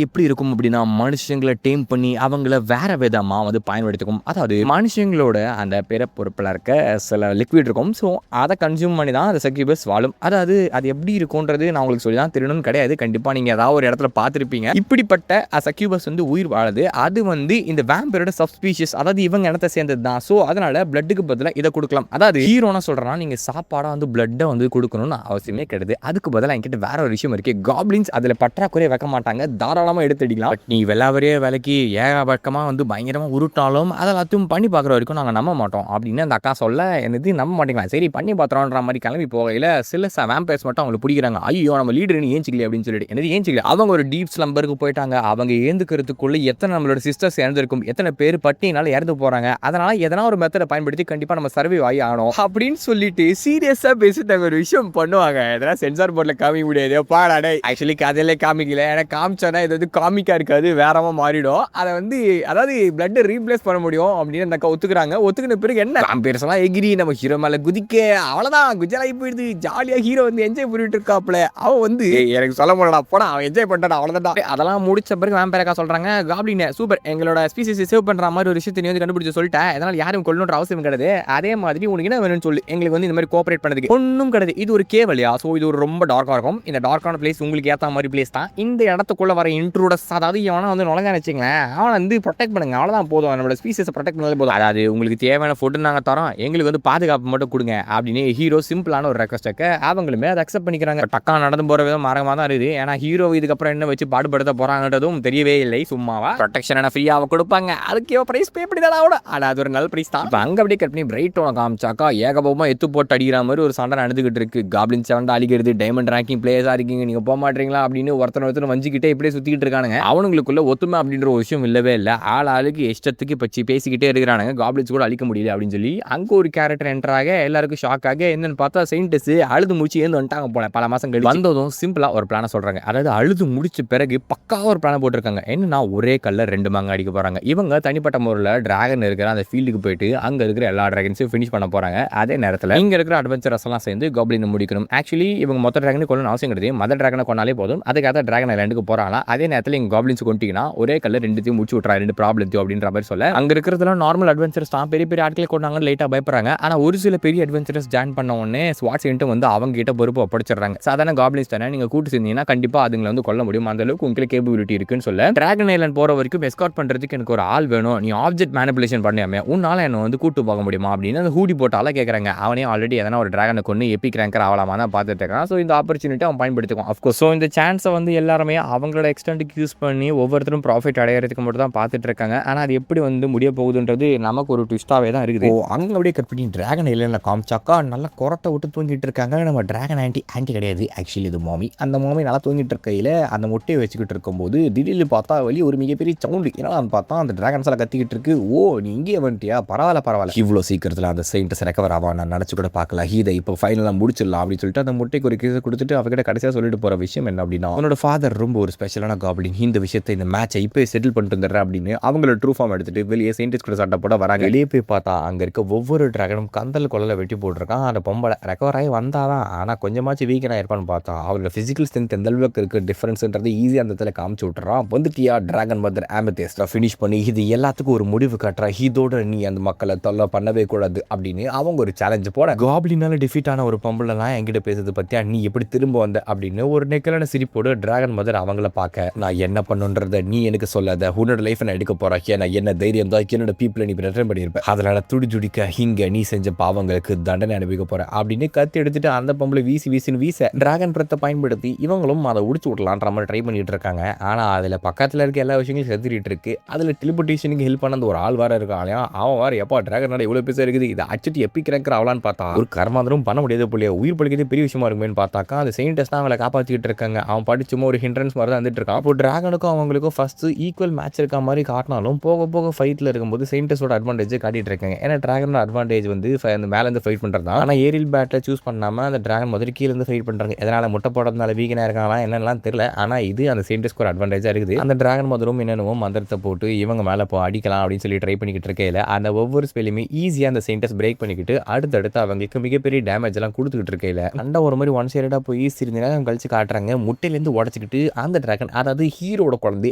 எப்படி இருக்கும் அப்படின்னா, மனுஷங்களை டேம் பண்ணி அவங்கள வேற விதமா வந்து பயன்படுத்திக்கும். அதாவது மனுஷங்களோட அந்த பிறப்பொறுப்பில் இருக்க சில லிக்விட் இருக்கும், ஸோ அதை கன்சியூம் பண்ணி தான் அந்த சக்யூபஸ் வாழும். அதாவது அது எப்படி இருக்கும்ன்றது நான் உங்களுக்கு சொல்லி தான் தெரியணும்னு கிடையாது, கண்டிப்பா நீங்க ஏதாவது ஒரு இடத்துல பார்த்துருப்பீங்க. இப்படிப்பட்ட சக்யூபஸ் வந்து உயிர் வாழுது. அது வந்து இந்த வேம்பயரோட சப்ஸ்பீஷியஸ், அதாவது இவங்க இனத்தை சேர்ந்தது தான். ஸோ அதனால பிளட்டுக்கு பதிலாக இதை கொடுக்கலாம். அதாவது ஹீரோனா சொல்றான், நீங்க சாப்பாடா வந்து பிளட்டை வந்து கொடுக்கணும்னு அவசியமே கிடையாது, அதுக்கு பதிலாக என்கிட்ட வேற ஒரு விஷயம் இருக்கு. காப்ளின்ஸ் அதுல பற்றாக்குறைய வைக்க மாட்டாங்க, தாராளமா எடுத்துடிக்கலாம். நீ வெள்ளாவரே வேலைக்கு ஏகபக்கமா வந்து பயங்கரமா உருட்டாலும் அதெல்லாத்தையும் பண்ணி பார்க்குற வரைக்கும் நாங்கள் நம்ப மாட்டோம் அப்படின்னு அந்த அக்கா சொல்ல, என்னது நம்ப மாட்டேங்களா, சரி பண்ணி பார்த்துறோன்ற மாதிரி கிளம்பி போகையில் சில வேம்பயர்ஸ் மட்டும் அவங்களை பிடிக்கிறாங்க. ஐயோ நம்ம லீடர் ஏஞ்சிக்கல அப்படின்னு சொல்லிட்டு, என்னது ஏஞ்சிக்கல, அவங்க ஒரு டீப் ஸ்லம்பருக்கு போயிட்டாங்க. அவங்க ஏந்துக்கிறதுக்குள்ள எத்தனை நம்மளோட சிஸ்டர்ஸ் இறந்துருக்கும், எத்தனை பேர் பட்டினால இறந்து போறாங்க, அதனால எதனா ஒரு மெத்தடை பயன்படுத்தி கண்டிப்பா நம்ம சர்வே ஆகி ஆகணும் அப்படின்னு சொல்லிட்டு சீரியஸா பேசிட்டு ஒரு விஷயம் பண்ணுவாங்க. இதெல்லாம் சென்சார் போர்ட்ல காமிக்க முடியாது பாடாடே. ஆக்சுவலி கதையில காமிக்கல, எனக்கு காமிச்சோன்னா இது வந்து காமிக்கா இருக்காது, வேறமா மாறிடும். அதை வந்து அதாவது பிளட் ரீப்ளேஸ் பண்ண முடியும் அப்படின்னு அந்த ஒத்துக்கிறாங்க. ஒத்துக்கின பிறகு என்ன பெருசெல்லாம் எகிரி நம்ம ஹீரோ மேல குதிக்க, அவ்வளவுதான் குஜராய் போயிடுது. ஜாலியா ஹீரோ வந்து என்ஜாய் பண்ணிட்டு இருக்காப்ல. அவன் வந்து எனக்கு சொல்ல முடியல போனா அவன் என்ஜாய் பண்ணிட்டான், அவ்வளவுதான். அதெல்லாம் முடிச்ச பிறகு வேம்பயரக்கா சொல்றாங்க, காப்ளின் சூப்பர், எங்களோட ஸ்பீசிஸ் சேவ் பண்ற மாதிரி ஒரு விஷயத்தை நீ வந்து கண்டுபிடிச்சு சொல்லிட்டேன், அதனால யாரும் கொல்லணுன்ற அவசியம் கிடையாது. அதே மாதிரி உனக்கு என்ன வேணும்னு சொல்லி எங்களுக்கு வந்து இந்த மாதிரி கோஆபரேட் பண்ணதுக்கு ஒன்றும் கிடையாது. இது ஒரு கேவலியா, ஸோ இது ஒரு ரொம்ப டார்க்கா இருக்கும். இந்த டார்க்கான பிளேஸ் உங்களுக்கு ஏற்ற மாதிரி பிளேஸ் தான். இந்த இடத்துக்குள்ள வர இன்ட்ரூடர்ஸ், அதாவது இவனா வந்து நுழைஞ்சா வச்சுங்களேன், அவனை வந்து ப்ரொடெக்ட் பண்ணுங்க, அவ்வளோதான் போதும். நம்மளோட ஸ்பீசிஸை ப்ரொடெக்ட் பண்ணாலே போதும். அதாவது உங்களுக்கு தேவையான ஃபுட்டு நாங்கள் தரோம், எங்களுக்கு வந்து பாதுகாப்பு மட்டும் கொடுங்க அப்படின்னு ஹீரோ சிம்பிளான ஒரு ரெக்வஸ்ட்டை அவங்களுமே அதை அக்செப்ட் பண்ணிக்கிறாங்க. டக்கா நடந்து போகிற விதம் மரமாக தான் இருக்குது. ஏன்னா ஹீரோ இதுக்கப்புறம் என்ன வச்சு பாடுபடுத்த போகிறாங்கன்றதும் தெரியவே இல்லை. சும்மாவா ப்ரொடெக்ஷன் என்ன ஃப்ரீயாக கொடுப்பாங்க, அதுக்கு ப்ரைஸ் பே பண்ணி தான் ஆகணும். ஆனால் அது ஒரு நல்ல ப்ரைஸ் தான். இப்போ அங்கே அப்படியே கட் பண்ணி பிரைட்டோனை காமிச்சாக்கா ஏகபோகமாக எத்து போட்டு அடிக்கிற மாதிரி ஒரு சண்டை நடந்துகிட்டு இருக்கு. காப்ளின்ஸ் வந்து அழிக்கிறது, டைமண்ட் ரேங்கிங் பிளேயர்ஸாக இருக்கீங்க, நீங்கள் போக மாட்டீங்களா அப்படின்னு ஒருத்தர் வஞ்சிக்கிட்டே இப்படியே சுற்றிக்கிட்டு இருக்கானுங்க. அவனுங்களுக்குள்ள ஒத்துமை அப்படின்ற ஒரு விஷயம் இல்லவே இல்லை. ஆளுக்கு இஷ்டத்துக்கு பச்சு பேசிக்கிட்டே இருக்கிறானுங்க. காப்ளின்ஸ் கூட அழிக்க முடியல அப்படின்னு சொல்லி அங்கே ஒரு கேரக்டர் என்ட்ராக எல்லாருக்கும் ஷாக் ஆக என்னன்னு பார்த்தா செயின்டஸ் அழுது முடிச்சு ஏந்து வந்துட்டாங்க போல. பல மாதம் கழிச்சு வந்ததும் சிம்பிளா ஒரு பிளான சொல்றாங்க. அதாவது அழுது முடிச்ச பிறகு பக்காவா ஒரு பிளான போட்டிருக்காங்க. என்னன்னா ஒரே கல்ல 2 மாங்க அடிக்க போறாங்க. இவங்க தனிப்பட்ட முறையில் டிராகன் இருக்கிற அந்த ஃபீல்டுக்கு போயிட்டு அங்க இருக்கிற எல்லா டிராகன்ஸையும் ஃபினிஷ் பண்ண போறாங்க. அதே நேரத்தில் இங்க இருக்கிற அட்வென்ச்சரஸ் எல்லாம் சேர்ந்து காப்ளின் முடிக்கணும். ஆக்சுவலி இவங்க மொத்த டிராகனை கொள்ளணும் அவசியம் கிடையாது, மத டிராகனை கொண்டாலே போதும். அதுக்காக டிராகன் ஐலாண்டுக்கு போறாங்க. அதே நேரத்தில் இங்க காப்ளின்ஸ் கொண்டிங்கன்னா ஒரே கல்ல 2த்தையும் முடிச்சு விட்றா, 2 ப்ராப்ளத்தையும் அப்படின்ற மாதிரி சொல்ல, அங்க இருக்கிறதுலாம் நார்மல் அட்வென்ச்சர்ஸ் தான், பெரிய பெரிய ஆட்களை கொண்டாங்கன்னு லைட்டா பயப்படுறாங்க. ஆனா ஒரு சில பெரிய அட்வென்ச்சரஸ் ஜாயின் பண்ண உடனே ஸ்வாட்ஸ் வந்து அவங்க கிட்ட பொறுப்பு ஒப்படைச்சிடுறாங்க. சாதாரண காப்ளின்ஸ் தானே, நீங்க கூட்டு சேர்ந்தீங்கன்னா கண்டிப்பா அதுங்களை வந்து கொல்ல முடியும், அந்த அளவுக்கு உங்களுக்கு கேபிலிட்டி இருக்குன்னு சொல்ல, டிராகன் ஐலாண்ட் போற வரைக்கும் எஸ்கார்ட் பண்றதுக்கு எனக்கு ஒரு ஆள் வேணும், நீ ஆப்ஜெக்ட் மேனிபுலேஷன் பண்ணாம உன்னால என்ன வந்து கூட்டு போக முடியுமா அப்படின்னு அந்த ஹூடி போட்டால கேட்கறாங்க. அவனே ஆல்ரெடி எதனா ஒரு டிராகனை கொண்டு எபிக் ரேங்கர் ஆகலாமா தான் பார்த்துட்டு இருக்கான். ஸோ இந்த ஆப்பர்ச்சுனிட்டி அவன் பயன்படுத்திக்கும். அஃப்கோர்ஸ் ஸோ இந்த சான்ஸை வந்து எல்லாருமே அவங்களோட எக்ஸ்டென்ட்டுக்கு யூஸ் பண்ணி ஒவ்வொருத்தரும் ப்ராஃபிட் அடையிறதுக்கு மட்டும் தான் பார்த்துட்டு இருக்காங்க. ஆனால் அது எப்படி வந்து முடிய போகுதுன்றது நமக்கு ஒரு ட்விஸ்ட்டாகவே தான் இருக்குது. அங்கே அப்படியே கட் பண்ணி டிராகன் இல்லைன்னு காமிச்சாக்கா நல்லா குரட்டை விட்டு தூங்கிட்டு இருக்காங்க. நம்ம டிராகன் ஆண்டி கிடையாது, ஆக்சுவலி இது மாமி. அந்த மாமி நல்லா தூங்கிட்டு இருக்கையில் அந்த முட்டையை வச்சுக்கிட்டு இருக்கும்போது திடீர்னு பார்த்தா வெளியே ஒரு மிகப்பெரிய சவுண்டு. ஏன்னா பார்த்தா அந்த டிராகன்ஸ் எல்லாம் கத்திக்கிட்டு இருக்கு. ஓ நீ இங்கே வந்துட்டியா, பரவாயில்ல இவ்வளோ சீக்கிரத்தில் அந்த செயின்ட்ஸ் ரெக்கவர் ஆவா நான் நினச்சி கூட பார்க்கல. இதை இப்போ ஃபைனலாக முடிச்சிடலாம் அப்படின்னு சொல்லிட்டு அந்த முட்டைக்கு ஒரு கேஸை கொடுத்துட்டு அவகிட்ட கடைசியாக சொல்லிட்டு போகிற விஷயம் என்ன அப்படின்னா, அவனோட ஃபாதர் ரொம்ப ஒரு ஸ்பெஷலான காப்ளின், இந்த விஷயத்தை இந்த மேட்சை இப்போ செட்டில் பண்ணிட்டு வந்துடுறேன் அப்படின்னு அவங்களோட ட்ரூ ஃபார்ம் எடுத்துட்டு வெளியே செயின்டிஸ்ட் கூட சட்டை போட வராங்க. வெளியே போய் பார்த்தா அங்கே இருக்க ஒவ்வொரு டிராகனும் கந்தல் கொள்ளல வெட்டி போட்டிருக்கான். அந்த பொம்பளை ரெக்கவர் ஆகி வந்தாதான், ஆனால் கொஞ்சமாச்சும் வீக்கனாக இருப்பான்னு பார்த்தா அவரோட ஃபிசிக்கல் ஸ்ட்ரென்த் எந்த அளவுக்கு இருக்குது டிஃபரன்ஸ்ன்றது ஈஸியாக அந்த இடத்துல காமிச்சு விட்டுறான். வந்துட்டியா டிராகன் மதர் ஆமெத்திஸ்டா ஃபினிஷ் பண்ணி இது எல்லாத்துக்கும் ஒரு முடிவு காட்டுறா. இதோட நீ அந்த மக்களை தொல்லை பண்ணவே கூடாது அப்படின்னு அவங்க ஒரு சேலஞ்சு போட, காப்ளினால டிஃபீட் ஆன ஒரு பொம்பளைலாம் என்கிட்ட பேசுறது பற்றியா, நீ எப்படி திரும்ப வந்த அப்படின்னு ஒரு நெக்கலான சிரிப்போடு டிராகன் மதர் அவங்கள பார்க்க, நான் என்ன பண்ணுன்றத நீ எனக்கு சொல்லாத, உன்னோட லைஃப் நான் எடுக்க போறேன், ஏன்னா என்ன தைரியம் தான் என்னோட பீப்புளை நீ ரிட்டர்ன் பண்ணியிருப்பேன், அதனால துடிக்க இங்க நீ செஞ்ச பாவங்களுக்கு தண்டனை அனுபவிக்க போற அப்படின்னு கத்தி எடுத்துட்டு அந்த பொம்பளை வீசின்னு வீச டிராகன் பிரத்தை பயன்படுத்தி இவங்களும் அதை உடிச்சு விடலான்ற மாதிரி ட்ரை பண்ணிட்டு இருக்காங்க. ஆனா அதுல பக்கத்துல இருக்க எல்லா விஷயங்களும் செத்துட்டு இருக்கு. அதுல டெலிபோர்டேஷனுக்கு ஹெல்ப் பண்ண அந்த ஒரு ஆள் வேற இருக்கான். அவன் வேற எப்பா டிராகனோட இவ்வளவு பேச இருக்குது, இதை அடிச்சுட்டு எப்பி கிடக்கிற அவளான்னு பார்த்தா ஒரு கர்மாந்திரம் பண்ண முடியாது போலியா, உயிர் பழிக்கிறது பெரிய விஷயமா இருக்குமேன்னு பார்த்தாக்கா அந்த செயின்டஸ் தான் அவங்களை காப்பாற்றிட்டு இருக்காங்க. அவன் படிச்சுமா ஒரு ஹிண்ட்ரன்ஸ் மாதிரி தான் வந்துட்டு இருக்கான். அப்போ டிராகனுக்கும் அவங்களுக்கும் ஃபர்ஸ்ட் ஈக்குவல் மேட்ச் இருக்க மாதிரி காட்டினாலும் போக போக ஃபைட்டில் இருக்கும்போது செயின்டஸோட அட்வான்டேஜ் காட்டிட்டு இருக்காங்க. ஏன்னா டிராகனோட அட்வான்டேஜ் வந்து அந்த மேலேருந்து ஃபைட் பண்ணுறது தான். ஆனால் ஏரியல் பேட்டில் சூஸ் பண்ணாமல் அந்த டிராகன் முதல்ல கீழேருந்து ஃபைட் பண்ணுறாங்க. எதனால் முட்டை போடுறதுனால வீக்கனாக இருக்காங்களா என்னெல்லாம் தெரியல. ஆனால் இது அந்த செயின்டஸ்க்கு ஒரு அட்வான்டேஜாக இருக்குது. அந்த டிராகன் முதலும் என்னென்னவோ மந்திரத்தை போட்டு இவங்க மேலே போ அடிக்கலாம் அப்படின்னு சொல்லி ட்ரை பண்ணிக்கிட்டு இருக்கையில் அந்த ஒவ்வொரு ஸ்பெல்லுமே ஈஸியாக அந்த செயின்டஸ் பிரேக் பண்ணிக்கிட்டு அடுத்தடுத்து அவங்களுக்கு மிகப்பெரிய டேமேஜ் எல்லாம் கொடுத்துக்கிட்டு இருக்கையில் அண்டா ஒரு மாதிரி ஒன் சைடாக போய் சிறிது நேரம் கழிச்சு காட்டுறாங்க. முட்டையிலேருந்து உடச்சிக்கிட்டு அந்த டிராகன், அதாவது ஹீரோட குழந்தை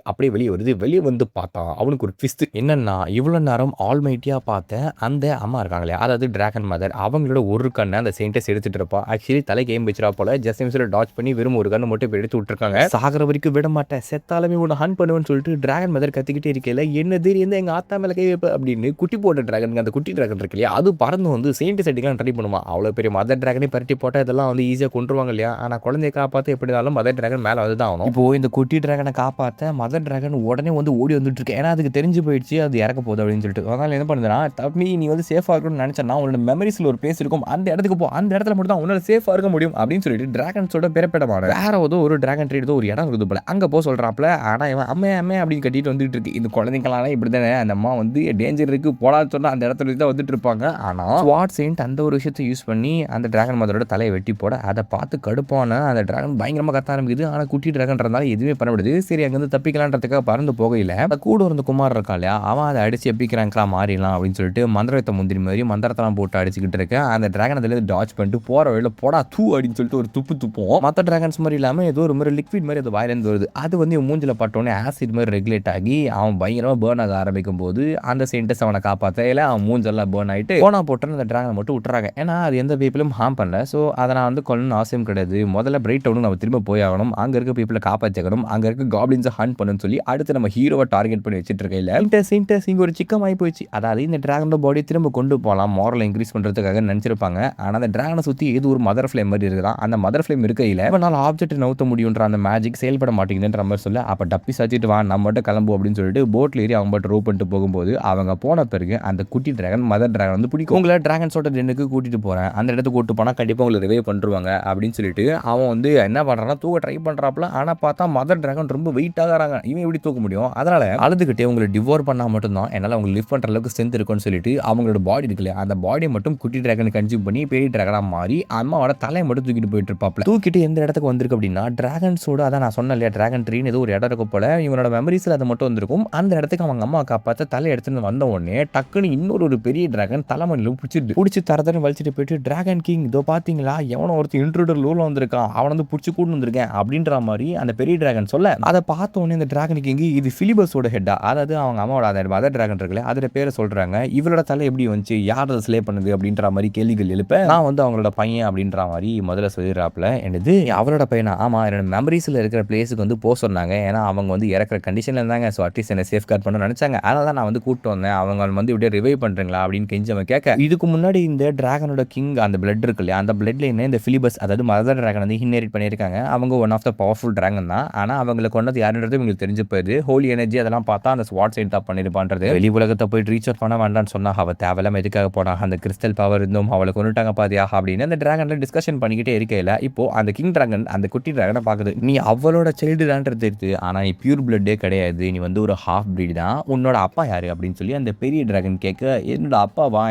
அப்படியே வெளியே வருது. வெளியே வந்து பார்த்தா அவனுக்கு ஒரு ட்விஸ்ட் என்னன்னா, இவ்வளோ நேரம் ஆல்மைட்டியாக பார்த்த அந்த அம்மா இருக்காங்களே, அதாவது டிராகன் மதர், அவங்களோட ஒரு கண்ணை அந்த செயின்டஸ் எடுத்துட்டு இருப்பா. ஆக்சுவலி தலை கேம் வச்சிரா போல ஜஸ்ட் நிமிஷம் டாச் பண்ணி வெறும் ஒரு கண்ணை மட்டும் எடுத்து விட்டுருக்காங்க. சாகர வரைக்கும் விட மாட்டேன், செத்தாலுமே ஒன்று ஹன் பண்ணுவேன்னு சொல்லிட்டு டிராகன் மதர் கத்திக்கிட்டே இருக்கையில என்ன தெரியும் எங்க ஆத்தா மேலே கை வைப்ப அப்படின்னு குட்டி போட்ட டிராகன், அந்த குட்டி டிராகன் இருக்கு இல்லையா, அது பறந்து வந்து செயின்டஸ் அடிக்கலாம் ட்ரை பண்ணுமா. அவ்வளோ பெரிய மதர் டிராகனே பரட்டி போட்டால் இதெல்லாம் வந்து ஈஸியாக கொண்டுருவாங்க இல்லையா. ஆனால் குழந்தைய காப்பாற்ற எப்படி இருந்தாலும் மதர் டிராகன் மேலே வந்து தான் ஆகணும். இப்போ இந்த குட்டி டிராகனை காப்பாற்ற மதர் டிராகன் உடனே வந்து ஓடி வந்துட்டு இருக்கு. ஏன்னா அதுக்கு தெரிஞ்சு போயிடுச்சு அது இறக்க போகுது அப்படின்னு சொல்லிட்டு. அதனால என்ன பண்ணுதுன்னா, தம்பி நீ வந்து சேஃபாக இருக்கணும்னு நினச்சா உன்னோட மெமரிஸில் ஒரு பிளேஸ் இருக்கும், அந்த இடத்துக்கு போ, அந்த இடத்துல மட்டும் தான் உன்னால சேஃபாக இருக்க முடியும் அப்படின்னு சொல்லிட்டு டிராகன்ஸோட பிறப்பிடமான வேற ஒரு டிராகன் ட்ரீட் ஒரு இடம் இருக்குது போல, அங்கே போக சொல்கிறாப்ல. ஆனால் இவன் அம்மே அப்படின்னு கட்டிட்டு வந்துட்டு இருக்கு. இந்த குழந்தைங்களால இப்படி தானே, அந்த அம்மா வந்து டேஞ்சர் இருக்கு போடான்னு சொன்னால் அந்த இடத்துல தான் வந்துட்டு இருப்பாங்க. ஆனால் ஸ்வாட் செயின்ட் அந்த ஒரு விஷயத்தை யூஸ் பண்ணி அந்த டிராகன் மதரோட தலையை வெட்டி போட அதை பார்த்து கடுப்பான அந்த டிராகன் பயங்கரமாக கத்த ஆரம்பிக்குது. ஆனால் குட்டி டிராகன்றதுனால எதுவுமே பண்ண முடியாது. சரி அங்கேருந்து தப்பிக்கலான்றதுக்காக பறந்து போகையில் கூட இருந்த குமார் இருக்கா இல்லையா, அவன் அதை அடிச்சு எப்பிக்கிறாங்கலாம் மாறிடலாம் அப்படின்னு சொல்லிட்டு மந்திரத்தை முந்திரி மாதிரி மந்திரத்தெல்லாம் போட்டு அடிச்சுக்கிட்டு இருக்கேன். அந்த டிராகன் அதில் டாச் பண்ணிட்டு போகிற வழியில் போடா தூ அப்படின்னு சொல்லிட்டு ஒரு துப்பும். மற்ற டிராகன்ஸ் மாதிரி இல்லாமல் ஏதோ ஒரு மாதிரி லிக்விட் மாதிரி அது வாயிலேருந்து வருது. அது வந்து மூஞ்சில் பட்டோன்னே ஆசிட் மாதிரி ரெகுலேட் ஆகி அவன் பயங்கரமாக பேர்ன் ஆக ஆரம்பிக்கும் போது அந்த செயின்டஸ் அவனை காப்பாற்ற இல்லை, அவன் மூஞ்செல்லாம் பேர்ன் ஆகிட்டு போனா போட்டு அந்த டிராகனை மட்டும் விட்டுறாங்க. ஏன்னா அது எந்த பீப்பிளும் ஹார்ம் பண்ணல. ஸோ அதை நான் வந்து கொல்லணும்னு அவசியம் கிடையாது. முதல்ல பிரைட் டவுனுக்கு நம்ம திரும்ப போய் ஆகணும், அங்கே இருக்க பீப்பிளை காப்பாற்றிக்கணும், அங்கே இருக்க காப்ளின்ஸை ஹண்ட் பண்ணணும்னு சொல்லி அடுத்து நம்ம ஹீரோவை டார்கெட் பண்ணி வச்சுட்டு இருக்கையில் செயின்டஸ் இங்கே ஒரு சிக்கம் ஆகி போயிடுச்சு. அதாவது இந்த டிராகனோட பாடி திரும்ப கொண்டு போகலாம் மாரல் இன்க்ரீஸ் பண்ணுறதுக்காக நினச்சிருப்பாங்க. ஆனால் அந்த டிராகனை சுற்றி ஏதோ ஒரு மதர் ஃப்ளேம் மாதிரி இருக்குதான். அந்த மதர் ஃப்ளேம் இருக்கையில் இவனால் ஆப்ஜெக்ட் நவுத்த முடியுன்ற அந்த மேஜிக் செயல்பட மாட்டேங்குதுன்ற மாதிரி சொல்ல, அப்போ டப்பி சாச்சிட்டு வா நம்ம மட்டும் கிளம்பு அப்படின்னு சொல்லிட்டு போட்டில் ஏறி அவங்க மட்டும் ரோப் பண்ணிட்டு போகும்போது அவங்க போன பிறகு அந்த குட்டி டிராகன் மதர் டிராகன் வந்து பிடிக்கும். உங்களை டிராகன்ஸோட டென்னுக்கு கூட்டிட்டு போகிறேன், அந்த இடத்துக்கு கூட்டு போனால் கண்டிப்பாக உங்களை ரிவைவ் பண்ணுவாங்க அப்படின்னு சொல்லிட்டு அவன் வந்து என்ன பண்ணுறான்னா தூக்க ட்ரை பண்ணுறாப்புல. ஆனால் பார்த்தா மதர் டிராகன் ரொம்ப வெயிட் ஆகிறாங்க, இவன் எப்படி தூக்க முடியும். அதனால அழுதுகிட்டே உங்களை டிவோர் பண்ணால் மட்டும்தான் என்னால் அவங்க லிஃப்ட் பண்ணுற அளவுக்கு ஸ்ட்ரென்த் இருக்குன்னு சொல்லிட்டு அவங்களோட பாடி இருக்குல்ல, அந்த பாடியை மட்டும் குட்டி டிராகன் கன்சியூம் பண்ணி பெரிய டிராகனாக மாறி அம்மாவோட தலையை மட்டும் தூக்கிட்டு போயிட்டு இருப்பாப்ல. தூக்கிட்டு எந்த இடத்துக்கு வந்திருக்கு அப்படின்னா டிராகன்ஸோட, அதான் நான் சொன்னேன் இல்லையா டிராகன் ட்ரீன்னு ஏதோ ஒரு இடம் இருக்கும் போல, இவனோட மெமரிஸில் அது மட்டும் வந்திருக்கும். அந்த இடத்துக்கு அவங்க அம்மா காப்பாற்ற தலை எடுத்துன்னு வந்த உடனே டக்குன்னு இன்னொரு பெரிய டிராகன் தலைமணிலும் பிடிச்சி தரதன்னு வலிச்சிட்டு போயிட்டு டிராகன் கிங் இதோ பார்த்தீங்களா எவனோ ஒருத்தர் இன்ட்ரூடர் லூவில் வந்திருக்கான், அவனை வந்து பிடிச்சி கூட்டு வந்திருக்கேன் அப்படின்ற மாதிரி அந்த பெரிய டிராகன் சொல்ல, அதை பார்த்த உடனே இந்த டிராகன் கிங் இது பிலிபஸோட ஹெட்டா, அதாவது அவங்க அம்மாவோட அந்த மதர் டிராகன் இருக்குல்ல அதோட பேரை சொல்றாங்க. இவளோட தலை எப்படி வந்துச்சு, யார் அதை ஸ்லே பண்ணுது அப்படின்ற மாதிரி கேள்விகள் எழுப்ப, நான் வந்து அவங்களோட பையன் அப்படின்ற மாதிரி முதல்ல சொல்லிடுறாப்புல. என்னது அவளோட பையனா, ஆமா என்னோட மெமரிஸில் இருக்கிற பிளேஸுக்கு வந்து போக சொன்னாங்க, ஏன்னா அவங்க வந்து இறக்குற கண்டிஷனில் இருந்தாங்க. ஸோ அட்லீஸ்ட் என்ன சேஃப் கார்ட் பண்ண நினைச்சாங்க, அதனால தான் நான் வந்து கூப்பிட்டு வந்தேன், அவங்க வந்து இப்படியே ரிவைவ் பண்ணுறீங்களா அப்படின்னு கெஞ்சவன் கேட்க, இதுக்கு முன்னாடி இந்த டிராகனோட கிங் அந்த பிளட் இருக்கு இல்லையா, அந்த பிளட்ல என்ன இந்த பிலிபஸ் அதாவது மதர் டிராகன் வந்து இன்ஹெரிட் பண்ணியிருக்காங்க. அவங்க one of the powerful dragon தான். ஆனால் அவங்களை கொண்டது யாருன்றது இவங்களுக்கு தெரிஞ்சு போயிருது. ஹோலி எனர்ஜி அதெல்லாம் பார்த்தா அந்த ஸ்வாட் சைடு தான் பண்ணிருப்பான்றது. வெளி உலகத்தை போய் ரீச் அவுட் பண்ண வேண்டாம்னு சொன்னா அவ தேவையில்லாம எதுக்காக போனா, அந்த கிறிஸ்டல் பவர் இருந்தும் அவளை கொண்டுட்டாங்க பாத்தியா அப்படின்னு அந்த டிராகன்ல டிஸ்கஷன் பண்ணிக்கிட்டே இருக்கையில இப்போ அந்த கிங் டிராகன் அந்த குட்டி டிராகனை பாக்குது. நீ அவளோட சைல்டு தான்றது தெரியுது, ஆனா நீ பியூர் பிளட்டே கிடையாது, நீ வந்து ஒரு ஹாஃப் பிரீட் தான். உன்னோட அப்பா யாரு அப்படின்னு சொல்லி அந்த பெரிய டிராகன் கேட்க, என்னோட அப்பாவா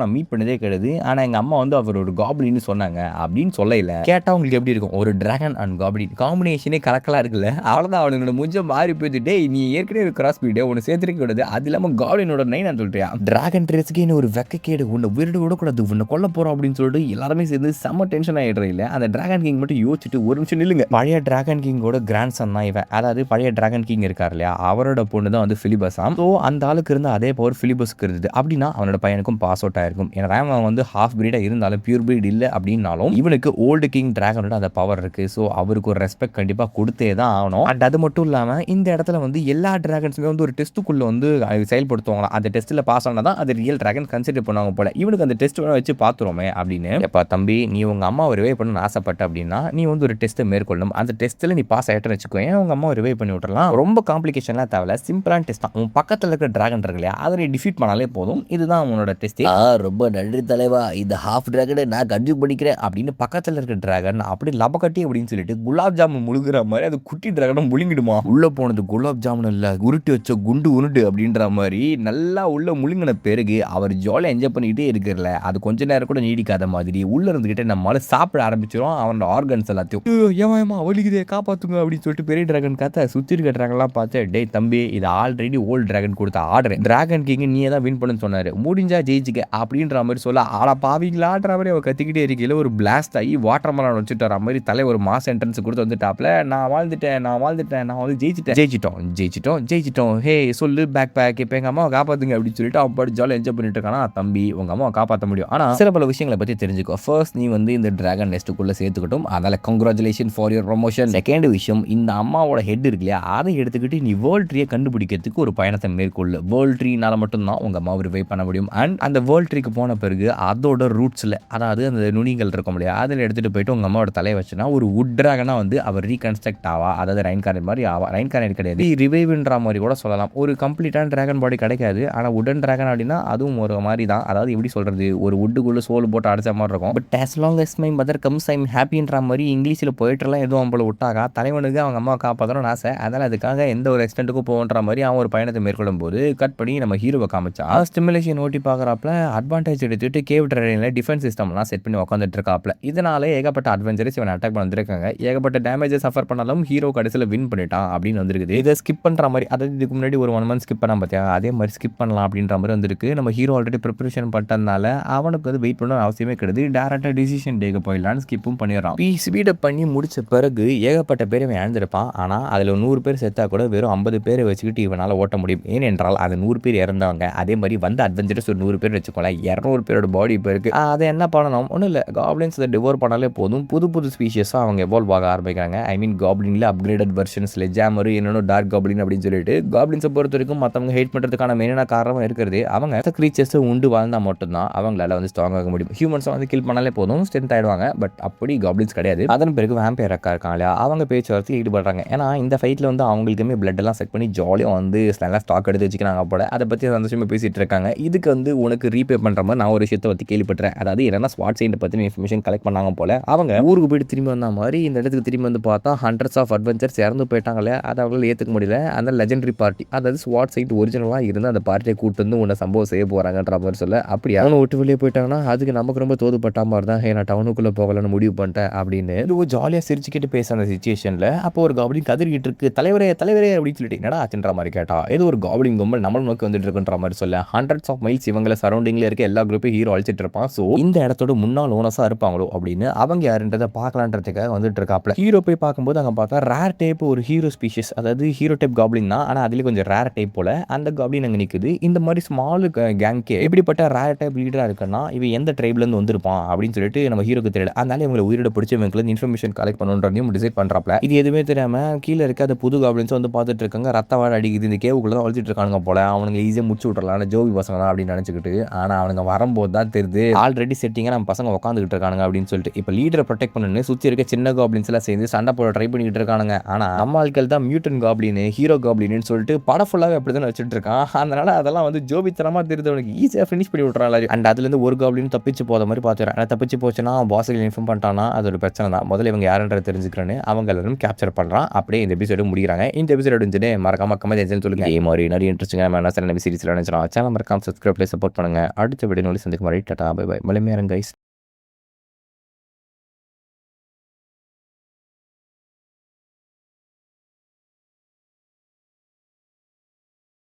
நான் மீட் பண்ணதே கிடையாது, ஆனா எங்க அம்மா வந்து அவர் ஒரு காப்ளின்னு சொன்னாங்க அப்படின்னு சொல்லல. கேட்டா உங்களுக்கு எப்படி இருக்கும்? ஒரு டிராகன் அண்ட் காப்ளின் காம்பினேஷனே கலக்கலா இருக்குல்ல. அவ்வளவுதான், அவனோட முஞ்ச மாறி போயிட்டு நீ ஏற்கனவே ஒரு கிராஸ் பிரீட் உன்னை சேர்த்துக்க கூடாது, அது இல்லாம காப்ளினோட நைன் சொல்றியா? டிராகன் ட்ரேஸ்க்கு ஒரு வெக்கக்கேடு, உன்னை உயிரோட விடக்கூடாது, உன்னை கொல்ல போறோம் அப்படின்னு சொல்லிட்டு எல்லாருமே சேர்ந்து செம்ம டென்ஷன் ஆயிடுற. இல்ல அந்த டிராகன் கிங் மட்டும் யோசிச்சுட்டு ஒரு நிமிஷம் நில்லுங்க. பழைய டிராகன் கிங்கோட கிராண்ட் சன் தான் இவன். அதாவது பழைய டிராகன் கிங் இருக்கார் இல்லையா, அவரோட பொண்ணு தான் வந்து பிலிபஸாம். ஸோ அந்த ஆளுக்கு இருந்த அதே பவர் பிலிபஸ்க்கு இருந்தது. அப்படின்னா அவனோட பையனுக்கும் பாஸ் அவுட் ஆயிருக்கும். ஏன்னா அவன் வந்து ஹாஃப் பிரீடா இருந்தாலும் பியூர் பிரீட் இல்லை அப்படின்னாலும் இவனுக்கு ஓல்டு கிங் டிராகனோட அந்த பவர் இருக்கு. ஸோ அவருக்கு ஒரு ரெஸ்பெக்ட் கண்டிப்பா கொடுத்தே தான் ஆகணும். அண்ட் அது மட்டும் இல்லாம இந்த இடத்துல வந்து எல்லா டிராகன்ஸுமே வந்து ஒரு டெஸ்ட்டுக்குள்ள வந்து செயல்படுத்துவாங்களாம். அந்த டெஸ்ட்ல பாஸ் ஆனா தான் அது ரியல் டிராகன் கன்சிடர் பண்ணுவாங்க போல. இவனுக்கு அந்த டெஸ்ட் வச்சு பார்த்துருவோமே அப்படின்னு. எப்பா தம்பி, நீ உங்க அம்மா ரிவைவ் பண்ணணும்னு ஆசைப்பட்ட அப்படின்னா நீ வந்து ஒரு டெஸ்ட்டை மேற்கொள்ளணும். அந்த டெஸ்ட்ல நீ பாஸ் ஆயிட்டேன்னு வச்சுக்கோ, உங்க அம்மா ரிவைவ் பண்ணி விட்டுறலாம். ரொம்ப காம்ப்ளிகேஷன்லாம் தேவையில்ல, சிம்பிளான டெஸ்ட் தான். உன் பக்கத்தில் இருக்கிற டிராகன் இருக்கு இல்லையா, அதை நீ டிஃபீட் பண்ணாலே போதும். இதுதான் உன்னோட டெஸ்ட். ரொம்ப நன்றி தலைவா, இந்த ஹாஃப் டிராகனை நான் கன்சியூம் பண்ணிக்கிறேன் அப்படின்னு பக்கத்தில் இருக்கிற டிராகன் அப்படி லபக்கட்டி அப்படின்னு சொல்லிட்டு குலாப் ஜாமுன் முழுகிற மாதிரி அது குட்டி டிராகனும் முழுங்கிடுமா. உள்ள போனது குலாப் ஜாமுன் இல்ல, உருட்டி வச்ச குண்டு உருட்டு அப்படின்ற மாதிரி நல்லா உள்ள முழுங்கின பிறகு அவர் ஜாலியாக என்ஜாய் பண்ணிக்கிட்டே இருக்கிறல. அது கொஞ்ச நேரம் கூட நீடிக்காத மாதிரி உள்ள இருந்துகிட்டே நம்மளால சாப்பிட ஆரம்பிச்சிடும் அவனோட ஆர்கன்ஸ் எல்லாத்தையும். ஏமா வலிக்குதே காப்பாத்துங்க அப்படின்னு சொல்லிட்டு பெரிய டிராகன் காத்த சுத்தி இருக்க டிராகன்லாம் பார்த்து, டே தம்பி, இது ஆல்ரெடி ஓல்டு டிராகன் கொடுத்த ஆர்டர், டிராகன் கிங் நீயே தான் வின் பண்ணுன்னு சொன்னாரு, முடிஞ்சா ஜெயிச்சுக்க அப்படின்ற மாதிரி சொல்ல, ஆளா பாவீங்களான்ற மாதிரி அவர் கத்திக்கிட்டே இருக்கையில ஒரு பிளாஸ்ட் ஆகி வாட்டர் மலான் வச்சுட்டு வர மாதிரி தலை ஒரு மாஸ் என்ட்ரன்ஸ் கொடுத்து வந்துட்டாப்ல. நான் வாழ்ந்துட்டேன், நான் வந்து ஜெயிச்சிட்டோம். ஹே சொல்லு பேக் பேக், இப்போ எங்க அம்மாவை காப்பாத்துங்க அப்படின்னு சொல்லிட்டு அவன் பாட்டு ஜாலியாக என்ஜாய் பண்ணிட்டு இருக்கானா. தம்பி, உங்க அம்மாவை காப்பாற்ற முடியும், ஆனா சில பல விஷயங்களை பத்தி தெரிஞ்சுக்கோ. ஃபர்ஸ்ட், நீ வந்து இந்த டிராகன் நெஸ்ட்டுக்குள்ள சேர்த்துக்கிட்டும், அதனால congratulation for your promotion. Second விஷயம், இந்த அம்மாவோட ஹெட் இருக்கு இல்லையா, அதை எடுத்துக்கிட்டு நீ வேர்ல்ட் ட்ரீயை கண்டுபிடிக்கிறதுக்கு ஒரு பயணத்தை மேற்கொள்ளு. வேர்ல்ட் ட்ரீனால மட்டும்தான் உங்க அம்மாவை ரிவைவ் பண்ண முடியும். அண்ட் அந்த வேர்ல்ட் ட்ரீக்கு போன பிறகு அதோட ரூட்ஸ்ல, அதாவது அந்த நுனிகள் இருக்கும் இல்லையா, அதில் எடுத்துட்டு போயிட்டு உங்க அம்மாவோட தலையை வச்சுனா ஒரு வுட் டிராகனா வந்து அவர் ரீகன்ஸ்ட்ரக்ட் ஆவா, அதாவது ரைன்கார்னட் மாதிரி ஆவா. ரைன்கார்னட் கிடையாது, ரிவைவ்ன்ற மாதிரி கூட சொல்லலாம். ஒரு கம்ப்ளீட்டான டிராகன் பாடி கிடைக்காது, ஆனா வுடன் டிராகன் அப்படின்னா அதுவும் ஒரு மாதிரி தான். அதாவது எப்படி சொல்றது, ஒரு வுட்டுக்குள்ள சோல் போட்டு அடைச்ச மாதிரி இருக்கும். But as long as my mother comes I'm happyன்ற மாதிரி இங்கிலீஷில் போயிட்டுலாம் எதுவும் அவங்கள விட்டாக்கா தலைவனுக்கு அவங்க அம்மா காப்பாற்றணும்னு ஆசை. அதனால் அதுக்காக எந்த ஒரு எக்ஸ்டென்ட்டுக்கும் போகன்ற மாதிரி அவன் ஒரு பயணத்தை மேற்கொள்ளும் போது கட் பண்ணி நம்ம ஹீரோவை காமிச்சா ஸ்டிமுலேஷன் ஓட்டி பார்க்குறாப்புல அட்வான்டேஜ் எடுத்துட்டு கேவ் ட்ரெயினில் டிஃபென்ஸ் சிஸ்டம்லாம் செட் பண்ணி உட்காந்துட்டு இருக்காப்புல. இதனால ஏகப்பட்ட அட்வென்ச்சர்ஸ் இவன் அட்டாக் பண்ண வந்திருக்காங்க. ஏகப்பட்ட டேமேஜஸ் சஃபர் பண்ணாலும் ஹீரோ கடைசியில் வின் பண்ணிட்டான் அப்படின்னு வந்திருக்குது. இதை ஸ்கிப் பண்ணுற மாதிரி, அதாவது இதுக்கு முன்னாடி ஒரு 1 month ஸ்கிப் பண்ணா பார்த்தியா, அதே மாதிரி ஸ்கிப் பண்ணலாம் அப்படின்ற மாதிரி வந்திருக்கு. நம்ம ஹீரோ ஆல்ரெடி ப்ரிப்பரேஷன் பண்ணதுனால அவனுக்கு வந்து வெயிட் பண்ண அவசியமே கிடையாது. டேரக்டாக டிசிஷன் டேக்கு போயிடலான்னு ஸ்கிப்பும் பண்ணிடுறான். ஸ்பீடப் பண்ணி முடிச்ச பிறகு ஏகப்பட்ட பேர் இவன் இழந்திருப்பான். ஆனால் அதில் 100 பேர் செத்தா கூட வெறும் 50 பேரை வச்சுக்கிட்டு இவனால் ஓட்ட முடியும். ஏனென்றால் அது 100 பேர் இறந்தவங்க. அதே மாதிரி வந்து அட்வென்ச்சர்ஸ் ஒரு 100 பேர் வச்சுக்கோங்களேன், 200 பேரோட பாடி இப்போ இருக்குது. அதை என்ன பண்ணணும், ஒன்றும் இல்லை, காப்ளின்ஸ் அதை டிவோர் பண்ணாலே போதும். புது புது ஸ்பீஷியஸாக அவங்க எவால்வ் ஆக ஆரம்பிக்கிறாங்க. ஐ மீன் காப்ளின்ல அப்கிரேடட் வெர்ஷன்ஸில் ஜாமர் என்னென்ன டார்க் காப்ளின் அப்படின்னு சொல்லிட்டு காப்ளின்ஸை பொறுத்த வரைக்கும் மற்றவங்க ஹேட் பண்ணுறதுக்கான மெயினான காரணம் இருக்கிறது அவங்க கிரீச்சர்ஸை உண்டு வாழ்ந்தால் மட்டும்தான் அவங்களால வந்து ஸ்ட்ராங் ஆக முடியும். ஹியூமன்ஸை வந்து கில் பண்ணாலே போதும், ஸ்ட்ரென்த் ஆயிடுவாங்க. பட் அப்படி காப்ளின்ஸ் கிடையாது. அதன் பிறகு வேம்பயர் அக்கா இருக்காங்க இல்லையா, அவங்க பேச்சுவார்த்தை ஈடுபடுறாங்க. ஏன்னா இந்த ஃபைட்டில் வந்து அவங்களுக்குமே பிளட் எல்லாம் செட் பண்ணி ஜாலியாக வந்து நல்லா ஸ்டாக் எடுத்து வச்சுக்கிறாங்க போல. அதை பற்றி சந்தோஷமாக பேசிட்டு இருக்காங்க. இதுக்கு வந்து உனக்கு ரீபே பண்ணுற மாதிரி நான் ஒரு விஷயத்தை பற்றி கேள்விப்பட்டேன். அதாவது என்னன்னா ஸ்வாட் சைண்டை பற்றி இன்ஃபர்மேஷன் கலெக்ட் பண்ணாங்க போல. அவங்க ஊருக்கு போயிட்டு திரும்பி வந்த மாதிரி இந்த இடத்துக்கு திரும்பி வந்து பார்த்தா ஹண்ட்ரட்ஸ் ஆஃப் அட்வென்ச்சர்ஸ் இறந்து போயிட்டாங்களே, அதை அவங்களால ஏற்றுக்க முடியல. அந்த லெஜெண்டரி பார்ட்டி, அதாவது ஸ்வாட் சைட் ஒரிஜினலாக இருந்து அந்த பார்ட்டியை கூட்டு வந்து உன்னை சம்பவம் செய்ய போகிறாங்கன்ற மாதிரி சொல்ல, அப்படி அவனை விட்டு வெளியே போயிட்டாங்கன்னா அதுக்கு நமக்கு ரொம்ப தோதுப்பட்ட மாதிரி தான். நான் டவுனுக்குள்ளே போகலன்னு முடிவு பண்ணிட்டேன் அப்படின்னு ஜாலியாக சிரிச்சுக்கிட்டு பேச அந்த சிச்சுவேஷனில் அப்போ ஒரு காப்ளின் கதறிக்கிட்டு இருக்கு, தலைவரே அப்படின்னு சொல்லிட்டு என்னடா ஆச்சுன்ற மாதிரி கேட்டா, ஏதோ ஒரு காப்ளின் கும்பல் நம்மளை நோக்கி வந்துட்டு இருக்குன்ற மாதிரி சொல்ல, ஹண்ட்ரட்ஸ் ஆஃப் மைல்ஸ் இவங்களை சரௌண்டிங்ல இருக்க எல்லா குரூப்பையும் ஹீரோ அழிச்சிட்டு இருப்பான். ஸோ இந்த இடத்தோட முன்னாள் ஓனஸா இருப்பாங்களோ அப்படின்னு அவங்க யாருன்றதை பார்க்கலான்றதுக்காக வந்துட்டு இருக்காப்ல. ஹீரோ போய் பார்க்கும்போது அங்கே பார்த்தா ரேர் டைப் ஒரு ஹீரோ ஸ்பீஷிஸ், அதாவது ஹீரோ டைப் காப்ளின் தான், ஆனால் அதுலேயே கொஞ்சம் ரேர் டைப் போல அந்த காப்ளின் அங்கே நிற்குது. இந்த மாதிரி ஸ்மால் கேங்கே எப்படிப்பட்ட ரேர் டைப் லீடராக இருக்குன்னா இவன் எந்த ட்ரைப்லேருந்து வந்திருப்பான் அப்படின்னு சொல்லிட்டு நம்ம ஹீரோக்கு தெரியல. அதனால இவங்களை உயிரோட பிடிச்சவங்களுக்கு இன்ஃபர்மேஷன் கலெக்ட் பண்ணுன்றதையும் டிசைட் பண்ணுறாப்ல. இது எதுவுமே தெரியாம கீழே இருக்க அந்த புது காப்ளின்ஸ் வந்து பார்த்துட்டு இருக்காங்க. ரத்த வாழை அடிக்குது, இந்த கேவுக்குள்ள தான் வளர்த்துட்டு இருக்கானுங்க போல. அவனுங்க ஈஸியாக முடிச்சு விட்றலாம், ஜோவி பசங்க தான் அப்படின்னு நினச்சிக்கிட்டு, ஆனால் அவனுங்க வரும்போது தான் தெரியுது ஆல்ரெடி செட்டிங்காக நம்ம பசங்க உட்காந்துக்கிட்டு இருக்கானுங்க அப்படின்னு சொல்லிட்டு. இப்போ லீடரை ப்ரொடெக்ட் பண்ணு சுற்றி இருக்க சின்ன காப்ளின்ஸ் எல்லாம் சேர்ந்து சண்டை போட ட்ரை பண்ணிக்கிட்டு இருக்கானுங்க. ஆனால் நம்ம ஆட்கள் தான் மியூட்டன் கேப்டன் காப்ளின், ஹீரோ காப்ளின்னு சொல்லிட்டு படம் ஃபுல்லாவே அப்படிதான் வச்சுட்டு இருக்கான். அதனால அதெல்லாம் வந்து ஜோபித்தனமா தெரியுது அவனுக்கு. ஈஸியா ஃபினிஷ் பண்ணி விட்டுறான் எல்லாரையும். அண்ட் அதுலேருந்து ஒரு காப்ளின் தப்பிச்சு போற மாதிரி பார்த்துக்கிறான். ஆனா தப்பிச்சு போச்சுன்னா பாஸ்க்கு இன்ஃபார்ம் பண்ணிட்டான்னா அது ஒரு பிரச்சனை தான். முதல்ல இவங்க யாருன்றத தெரிஞ்சுக்கிறேன்னு அவங்க எல்லாரும் கேப்சர் பண்றான். அப்படியே இந்த எபிசோடு முடிக்கிறாங்க. இந்த எபிசோடு முடிஞ்சுட்டு மறக்காம கமெண்ட் சொல்லுங்க. இதே மாதிரி நிறைய இன்ட்ரெஸ்டிங்கான சீரிஸ்ல நினைச்சா சேனல் மறக்காம சப்ஸ்கிரைப் பண்ணி சப்போர்ட் பண்ணுங்க. அடுத்த வீடியோவில் சந்திக்கும் வரை டாடா பை பை. மலைமேரன் கைஸ்.